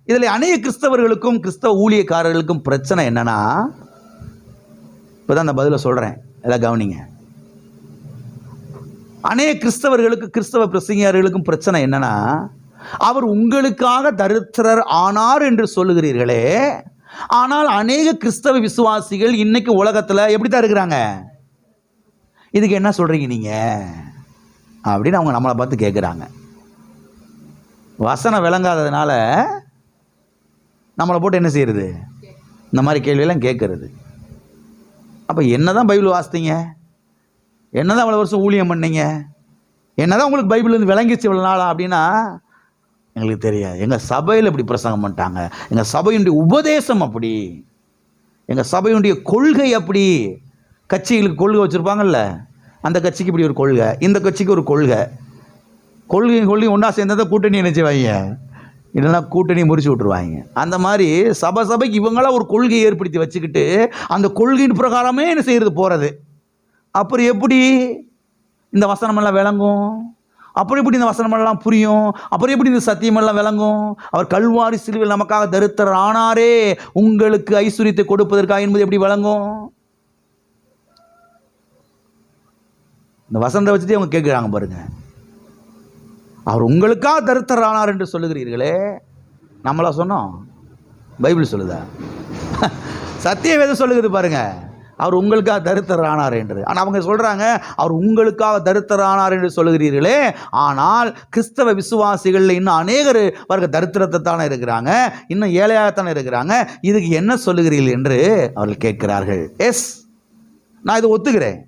இதில் அநேக கிறிஸ்தவர்களுக்கும் கிறிஸ்தவ ஊழியக்காரர்களுக்கும் பிரச்சனை என்னன்னா, இப்போதான் அந்த பதிலை சொல்கிறேன், எல்லாம் கவனிங்க. அநேக கிறிஸ்தவர்களுக்கு கிறிஸ்தவ பிரசங்கியார்களுக்கும் பிரச்சனை என்னன்னா, அவர் உங்களுக்காக தரித்திரர் ஆனார் என்று சொல்லுகிறீர்களே, ஆனால் அநேக கிறிஸ்தவ விசுவாசிகள் இன்னைக்கு உலகத்தில் எப்படித்தான் இருக்கிறாங்க? இதுக்கு என்ன சொல்றீங்க நீங்க அப்படின்னு அவங்க நம்மளை பார்த்து கேட்குறாங்க. வசனம் விளங்காததுனால நம்மளை போட்டு என்ன செய்யறது? இந்த மாதிரி கேள்வியெல்லாம் கேட்கறது. அப்போ என்னதான் பைபிள் வாசித்தீங்க? என்னதான் அவ்வளோ வருஷம் ஊழியம் பண்ணீங்க? என்னதான் உங்களுக்கு பைபிள்லேருந்து விளங்கிச்சு இவ்வளோ நாளா அப்படின்னா எங்களுக்கு தெரியாது. எங்கள் சபையில் இப்படி பிரசங்கம் பண்ணிட்டாங்க, எங்கள் சபையுடைய உபதேசம் அப்படி, எங்கள் சபையுடைய கொள்கை அப்படி. கட்சிகளுக்கு கொள்கை வச்சுருப்பாங்கல்ல, அந்த கட்சிக்கு இப்படி ஒரு கொள்கை, இந்த கட்சிக்கு ஒரு கொள்கை. கொள்கை ஒன்றா சேர்ந்ததை கூட்டணி நினைச்சுவாங்க, இல்லைன்னா கூட்டணி முறிச்சு விட்ருவாங்க. அந்த மாதிரி சபைக்கு இவங்களாம் ஒரு கொள்கையை ஏற்படுத்தி வச்சுக்கிட்டு அந்த கொள்கையின் பிரகாரமே என்ன செய்கிறது போகிறது. அப்புறம் எப்படி இந்த வசனமெல்லாம் விளங்கும்? அப்புறம் எப்படி இந்த வசனமெல்லாம் புரியும்? அப்புறம் எப்படி இந்த சத்தியமெல்லாம் விளங்கும்? அவர் கல்வாரி சிலுவையில் நமக்காக தரித்திரர் ஆனாரே, உங்களுக்கு ஐஸ்வரியத்தை கொடுப்பதற்காக என்பது எப்படி விளங்கும்? இந்த வசனத்தை வச்சுட்டு அவங்க கேட்குறாங்க பாருங்க. அவர் உங்களுக்காக தரித்திரர் ஆனார் என்று சொல்லுகிறீர்களே, நம்மளா சொன்னோம்? பைபிள் சொல்லுதா? சத்திய வேதம் சொல்லுகிறது பாருங்க, அவர் உங்களுக்காக தரித்திரர் ஆனார் என்று. ஆனால் அவங்க சொல்கிறாங்க, அவர் உங்களுக்காக தரித்திரர் ஆனார் என்று சொல்லுகிறீர்களே, ஆனால் கிறிஸ்தவ விசுவாசிகளில் இன்னும் அநேகர் அவர்கள் தரித்திரத்தை தானே இருக்கிறாங்க, இன்னும் ஏழையாகத்தானே இருக்கிறாங்க, இதுக்கு என்ன சொல்லுகிறீர்கள் என்று அவர்கள் கேட்கிறார்கள். எஸ், நான் இதை ஒத்துக்கிறேன்.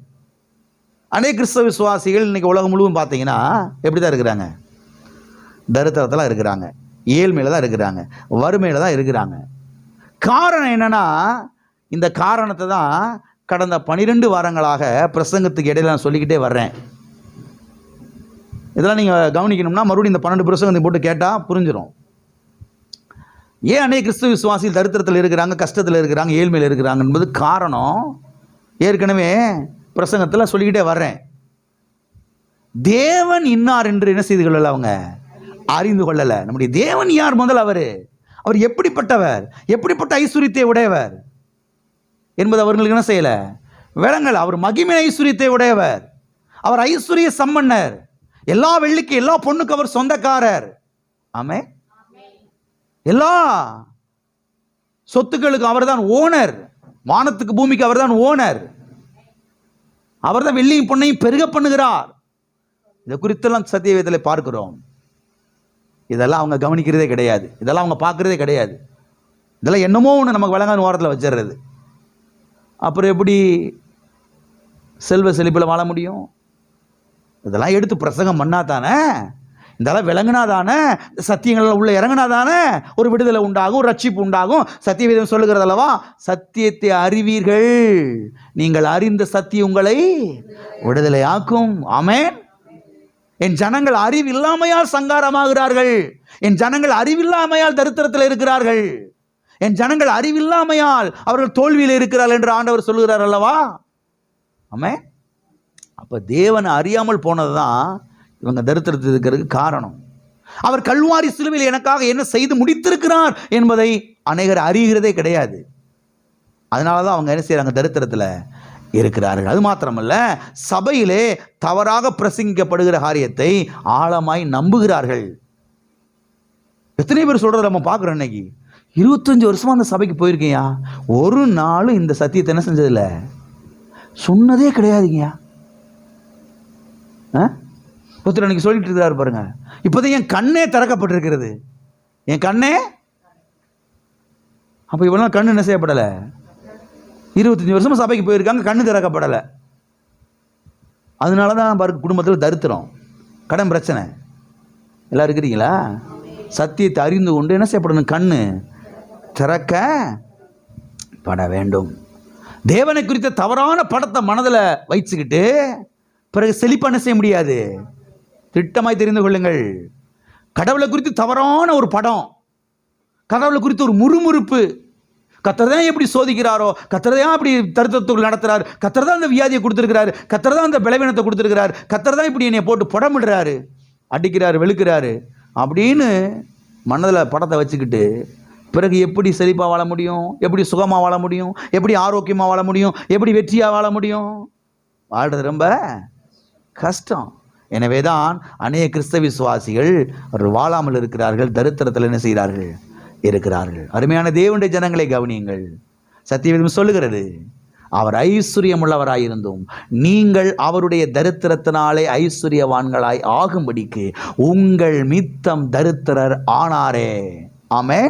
அநேக கிறிஸ்தவ விசுவாசிகள் இன்றைக்கி உலகம் முழுவதும் பார்த்தீங்கன்னா எப்படி தான் இருக்கிறாங்க? தரித்திரத்தில் இருக்கிறாங்க, ஏழ்மையில் தான் இருக்கிறாங்க, வறுமையில் தான் இருக்கிறாங்க. காரணம் என்னென்னா, இந்த காரணத்தை தான் கடந்த 12 வாரங்களாக பிரசங்கத்துக்கு இடையில நான் சொல்லிக்கிட்டே வர்றேன். இதெல்லாம் நீங்கள் கவனிக்கணும்னா மறுபடியும் இந்த 12 பிரசங்கத்தை போட்டு கேட்டால் புரிஞ்சிடும். ஏன் அநேக கிறிஸ்துவ விசுவாசிகள் தரித்திரத்தில் இருக்கிறாங்க, கஷ்டத்தில் இருக்கிறாங்க, ஏழ்மையில் இருக்கிறாங்க என்பது காரணம் ஏற்கனவே பிரசங்கத்தில் சொல்லிக்கிட்டே வர்றேன். தேவன் இன்னார் என்று என்ன செய்து கொள்ளலை, அவங்க அறிந்து கொள்ளலை. நம்முடைய தேவன் யார்? முதல் அவர் எப்படிப்பட்டவர், எப்படிப்பட்ட ஐஸ்வரியத்தை உடையவர் என்பது அவர்களுக்கு என்ன செய்யலை, விளங்கலை. அவர் மகிமை ஐஸ்வரியத்தை உடையவர், அவர் ஐஸ்வரிய சம்பன்னர், எல்லா வெள்ளிக்கு எல்லா பொண்ணுக்கு அவர் சொந்தக்காரர். ஆமே, எல்லா சொத்துக்களுக்கு அவர் தான் ஓனர், வானத்துக்கு பூமிக்கு அவர் தான் ஓனர், அவர் தான் வெள்ளியும் பொண்ணையும் பெருக பண்ணுகிறார். இதை குறித்தெல்லாம் சத்தியவேதத்தில் பார்க்கிறோம். இதெல்லாம் அவங்க கவனிக்கிறதே கிடையாது, இதெல்லாம் அவங்க பார்க்குறதே கிடையாது. இதெல்லாம் என்னமோ ஒன்று நமக்கு விளங்காத ஓரத்தில் வச்சிடுறது. அப்புறம் எப்படி செல்வ செழிப்பில் வாழ முடியும்? இதெல்லாம் எடுத்து பிரசங்கம் பண்ணா தானே, இதெல்லாம் விளங்கினா தானே, சத்தியங்கள் உள்ள இறங்கினா தானே ஒரு விடுதலை உண்டாகும், ஒரு ரட்சிப்பு உண்டாகும். சத்தியவேதம் சொல்லுகிறது அல்லவா, சத்தியத்தை அறிவீர்கள், நீங்கள் அறிந்த சத்தியம் உங்களை விடுதலை ஆக்கும். ஆமென். என் ஜனங்கள் அறிவில்லாமையால் சங்காரமாகிறார்கள், என் ஜனங்கள் அறிவில்லாமையால் தரித்திரத்தில் இருக்கிறார்கள், என் ஜனங்கள் அறிவில்லாமையால் அவர்கள் தோல்வியில் இருக்கிறார்கள் என்று ஆண்டவர் சொல்லுகிறார் அல்லவா. ஆமென். அப்போ தேவனை அறியாமல் போனது தான் இவங்க தரித்திரத்தில் இருக்கிறதுக்கு காரணம். அவர் கல்வாரி சிலுவையில் எனக்காக என்ன செய்து முடித்திருக்கிறார் என்பதை அநேகர் அறிகிறதே கிடையாது. அதனால தான் அவங்க என்ன செய்கிறாங்க, தரித்திரத்தில் இருக்கிறார்கள். அது மாத்திரமல்ல, சபையிலே தவறாக பிரசங்கிக்கப்படுகிற காரியத்தை ஆழமாய் நம்புகிறார்கள். எத்தனை பேர் சொல்றத நம்ம பார்க்குறோம். இன்னைக்கு 25 வருஷமா அந்த சபைக்கு போயிருக்கீங்க, ஒரு நாளும் இந்த சத்தியத்தை என்ன செஞ்சதில்ல, சொன்னதே கிடையாதுங்கய்யா. ஒருத்தர் அன்னைக்கு சொல்லிட்டு இருக்கிறாரு பாருங்க, இப்போதான் என் கண்ணே திறக்கப்பட்டிருக்கிறது, என் கண்ணே. அப்போ இவ்வளோ கண்ணு என்ன செய்யப்படலை? 25 வருஷமா சபைக்கு போயிருக்காங்க, கண்ணு திறக்கப்படலை. அதனால தான் பாருங்க குடும்பத்தில் தரித்திரம், கடன் பிரச்சனை. எல்லாம் இருக்கிறீங்களா? சத்தியத்தை அறிந்து கொண்டு என்ன செய்யப்படணும்? கண்ணு திறக்கப்பட வேண்டும். தேவனை குறித்த தவறான படத்தை மனதில் வைச்சுக்கிட்டு பிறகு செழிப்பா என்ன செய்ய முடியாது. திட்டமாய் தெரிந்து கொள்ளுங்கள். கடவுளை குறித்து தவறான ஒரு படம், கடவுளை குறித்து ஒரு முறுமுறுப்பு, கர்த்தர் தான் எப்படி சோதிக்கிறாரோ, கர்த்தர் தான் அப்படி தருத்தத்துக்குள் நடத்துறாரு, கர்த்தர் தான் அந்த வியாதியை கொடுத்துருக்கிறாரு, கர்த்தர் தான் அந்த பலவீனத்தை கொடுத்துருக்கிறாரு, கர்த்தர் தான் இப்படி என்னை போட்டு புடமிடுறாரு, அடிக்கிறாரு, வெளுக்கிறாரு அப்படின்னு மனதில் படத்தை வச்சுக்கிட்டு பிறகு எப்படி செழிப்பாக வாழ முடியும்? எப்படி சுகமாக வாழ முடியும்? எப்படி ஆரோக்கியமாக வாழ முடியும்? எப்படி வெற்றியாக வாழ முடியும்? வாழ்றது ரொம்ப கஷ்டம். எனவே தான் அநேக கிறிஸ்தவ விசுவாசிகள் அவர்கள் வாழாமல் இருக்கிறார்கள், தரித்திரத்தில் என்ன செய்கிறார்கள்? இருக்கிறார்கள். அருமையான தேவனுடைய ஜனங்களை கவனியுங்கள். சத்தியவேதம் சொல்லுகிறது, அவர் ஐஸ்வர்யம் உள்ளவராயிருந்தும் நீங்கள் அவருடைய தரித்திரத்தினாலே ஐஸ்வர்யவான்களாய் ஆகும்படிக்கு உங்கள் மித்தம் தரித்திரர் ஆனாரே. ஆமே.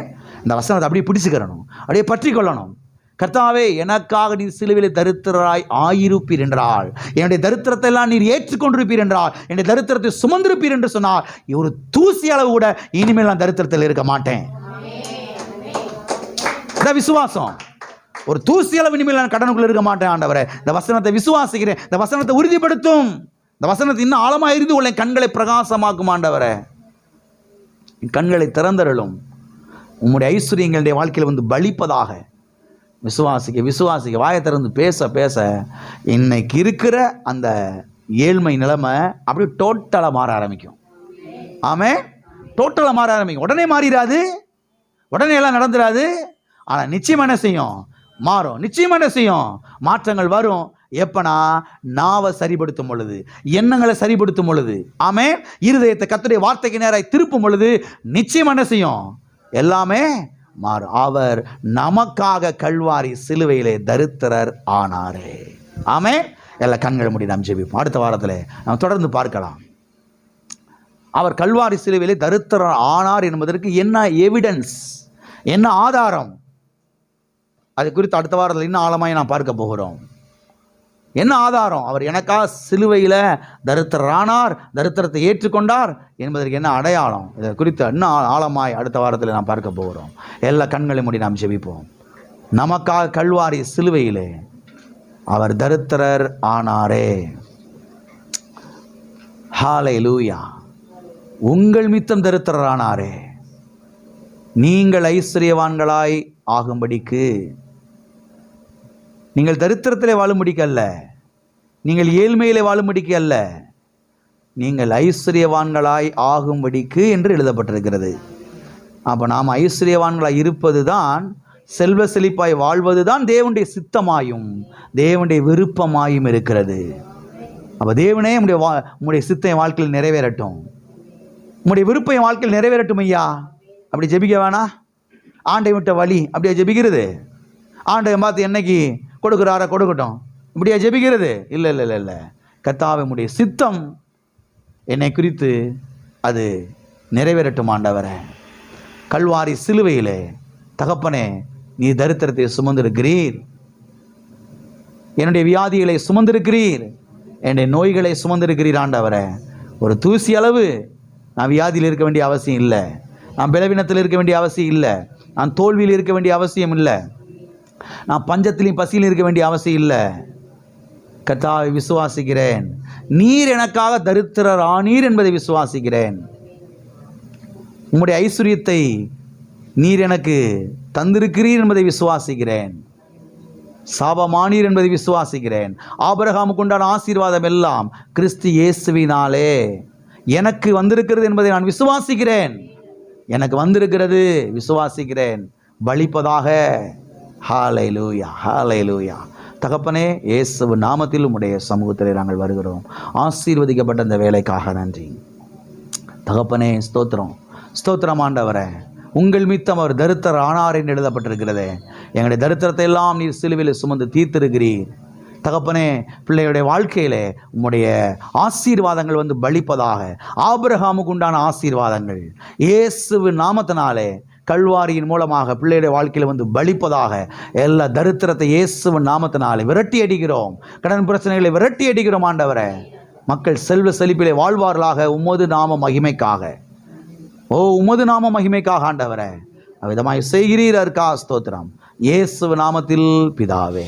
இந்த வசனத்தை அப்படியே பிடிச்சுக்கிறணும், அப்படியே பற்றி கொள்ளணும். கர்த்தாவே, எனக்காக நீர் சிலுவையிலே தரித்திரராய் ஆயிருப்பீர் என்றால், என்னுடைய தரித்திரத்தை எல்லாம் நீர் ஏற்றுக்கொண்டிருப்பீர் என்றால், என்னுடைய தரித்திரத்தை சுமந்திருப்பீர் என்று சொன்னால், ஒரு தூசி அளவு கூட இனிமேல் நான் தரித்திரத்தில் இருக்க மாட்டேன். விசுவாசம். ஒரு தூசி அளவு இனிமேல் நான் கடனுக்குள்ள இருக்க மாட்டேன் ஆண்டவரே. இந்த வசனத்தை விசுவாசிக்கிறேன், இந்த வசனத்தை உறுதிப்படுத்தும், இந்த வசனத்தை இன்னும் ஆழமாக இருந்து கொள்ள கண்களை பிரகாசமாக்கும் ஆண்டவரே. கண்களை திறந்தருளும். உம்முடைய ஐஸ்வர்யங்களுடைய வாழ்க்கையில் வந்து பலிப்பதாக. விசுவாசிக்க விசுவாசிக்க வாயை திறந்து பேச பேச இன்னைக்கு இருக்கிற அந்த ஏழ்மை நிலைமை அப்படியே டோட்டலாக மாற ஆரம்பிக்கும். ஆமே, டோட்டலாக மாற ஆரம்பிக்கும். உடனே மாறிடாது, உடனே எல்லாம் நடந்துடாது. ஆனால் நிச்சயம் என்ன செய்யும்? மாறும். நிச்சயம் என்ன செய்யும்? மாற்றங்கள் வரும். எப்பனா நாவை சரிபடுத்தும் பொழுது, எண்ணங்களை சரிபடுத்தும் பொழுது, ஆமே, இருதயத்தை கர்த்தருடைய வார்த்தைக்கு நேராய் திருப்பும் பொழுது நிச்சயம் என்ன செய்யும்? எல்லாமே மாறும். அவர் நமக்காக கல்வாரி சிலுவையிலே தரித்திரர் ஆனாரே. ஆமே. எல்லா கண்களை மூடி நாம் ஜெபிப்போம். அடுத்த வாரத்தில் நாம் தொடர்ந்து பார்க்கலாம். அவர் கல்வாரி சிலுவையிலே தரித்திரர் ஆனார் என்பதற்கு என்ன எவிடன்ஸ், என்ன ஆதாரம், அது குறித்து அடுத்த வாரத்தில் இன்னும் ஆழமாய் நாம் பார்க்க போகிறோம். என்ன ஆதாரம்? அவர் எனக்காக சிலுவையில் தரித்திரரானார், தரித்திரத்தை ஏற்றுக்கொண்டார் என்பதற்கு என்ன அடையாளம்? இதை குறித்து இன்னும் ஆழமாய் அடுத்த வாரத்தில் நாம் பார்க்க போகிறோம். எல்லா கண்களை மூடி நாம் ஜெபிப்போம். நமக்காக கல்வாரி சிலுவையிலே அவர் தரித்திரர் ஆனாரே. ஹல்லேலூயா. உங்கள் மித்தம் தரித்திரர் ஆனாரே, நீங்கள் ஐஸ்வர்யவான்களாய் ஆகும்படிக்கு. நீங்கள் தரித்திரத்திலே வாழும்படிக்கு அல்ல, நீங்கள் ஏழ்மையிலே வாழும்படிக்கு அல்ல, நீங்கள் ஐஸ்வர்யவான்களாய் ஆகும்படிக்கு என்று எழுதப்பட்டிருக்கிறது. அப்போ நாம் ஐஸ்வர்யவான்களாய் இருப்பது தான், செல்வ செழிப்பாய் வாழ்வது தான் தேவனுடைய சித்தமாயும் தேவனுடைய விருப்பமாயும் இருக்கிறது. அப்போ தேவனே உங்களுடைய சித்தம் என் வாழ்க்கையில் நிறைவேறட்டும், உங்களுடைய விருப்பம் என் வாழ்க்கையில் நிறைவேறட்டும் ஐயா. அப்படி ஜெபிக்க வேணா? ஆண்டை விட்ட வழி அப்படியே ஜெபிக்கிறது? ஆண்டை பார்த்து என்னைக்கு கொடுக்குறாரா கொடுக்கட்டும் இப்படியா ஜெபிக்கிறது? இல்லை இல்லை இல்லை இல்லை. கர்த்தாவே, உம்முடைய சித்தம் என்னை குறித்து அது நிறைவேறட்டும் ஆண்டவரே. கல்வாரி சிலுவையிலே தகப்பனே, நீ தரித்திரத்தை சுமந்திருக்கிறீர், என்னுடைய வியாதிகளை சுமந்திருக்கிறீர், என்னுடைய நோய்களை சுமந்திருக்கிறீர் ஆண்டவரே. ஒரு தூசி அளவு நான் வியாதியில் இருக்க வேண்டிய அவசியம் இல்லை, நான் பலவீனத்தில் இருக்க வேண்டிய அவசியம் இல்லை, நான் தோல்வியில் இருக்க வேண்டிய அவசியம் இல்லை, நான் பஞ்சத்திலையும் பசியிலும் இருக்க வேண்டிய அவசியம் இல்லை. கர்த்தாவை விசுவாசிக்கிறேன், நீர் எனக்காக தரித்திரர் ஆனீர் என்பதை விசுவாசிக்கிறேன். உம்முடைய ஐஸ்வர்யத்தை நீர் எனக்கு தந்திருக்கிறீர் என்பதை விசுவாசிக்கிறேன். சாபமானீர் என்பதை விசுவாசிக்கிறேன். ஆபிரகாமுக்கு உண்டான ஆசீர்வாதம் எல்லாம் கிறிஸ்து இயேசுவினாலே எனக்கு வந்திருக்கிறது என்பதை நான் விசுவாசிக்கிறேன். எனக்கு வந்திருக்கிறது, விசுவாசிக்கிறேன், பலிப்பதாக. ஹல்லேலூயா, ஹல்லேலூயா. தகப்பனே, இயேசுவின் நாமத்தில் உம்முடைய சமூகத்திலே நாங்கள் வருகிறோம். ஆசீர்வதிக்கப்பட்ட இந்த வேலைக்காக நன்றி தகப்பனே. ஸ்தோத்திரம், ஸ்தோத்திரம் ஆண்டவரே. உங்கள் மித்தம் அவர் தரித்திரர் ஆனார் என்று எழுதப்பட்டிருக்கிறதே. எங்களுடைய தரித்திரத்தை எல்லாம் நீர் சிலுவையில் சுமந்து தீர்த்திருக்கிறீர் தகப்பனே. பிள்ளையுடைய வாழ்க்கையிலே உம்முடைய ஆசீர்வாதங்கள் வந்து பலிப்பதாக. ஆபிரகாமுக்கு உண்டான ஆசீர்வாதங்கள் இயேசுவின் நாமத்தினாலே கல்வாரியின் மூலமாக பிள்ளையுடைய வாழ்க்கையில் வந்து பலிப்பதாக. எல்லா தரித்திரத்தை இயேசுவின் நாமத்தினாலே விரட்டி அடிக்கிறோம். கடன் பிரச்சனைகளை விரட்டி அடிக்கிறோம் ஆண்டவரே. மக்கள் செல்வ செழிப்பிலே வாழ்வார்களாக. உமது நாம மகிமைக்காக, உமது நாம மகிமைக்காக ஆண்டவரே அவ்விதமாய் செய்கிறீர். ஸ்தோத்திரம். இயேசு நாமத்தில் பிதாவே.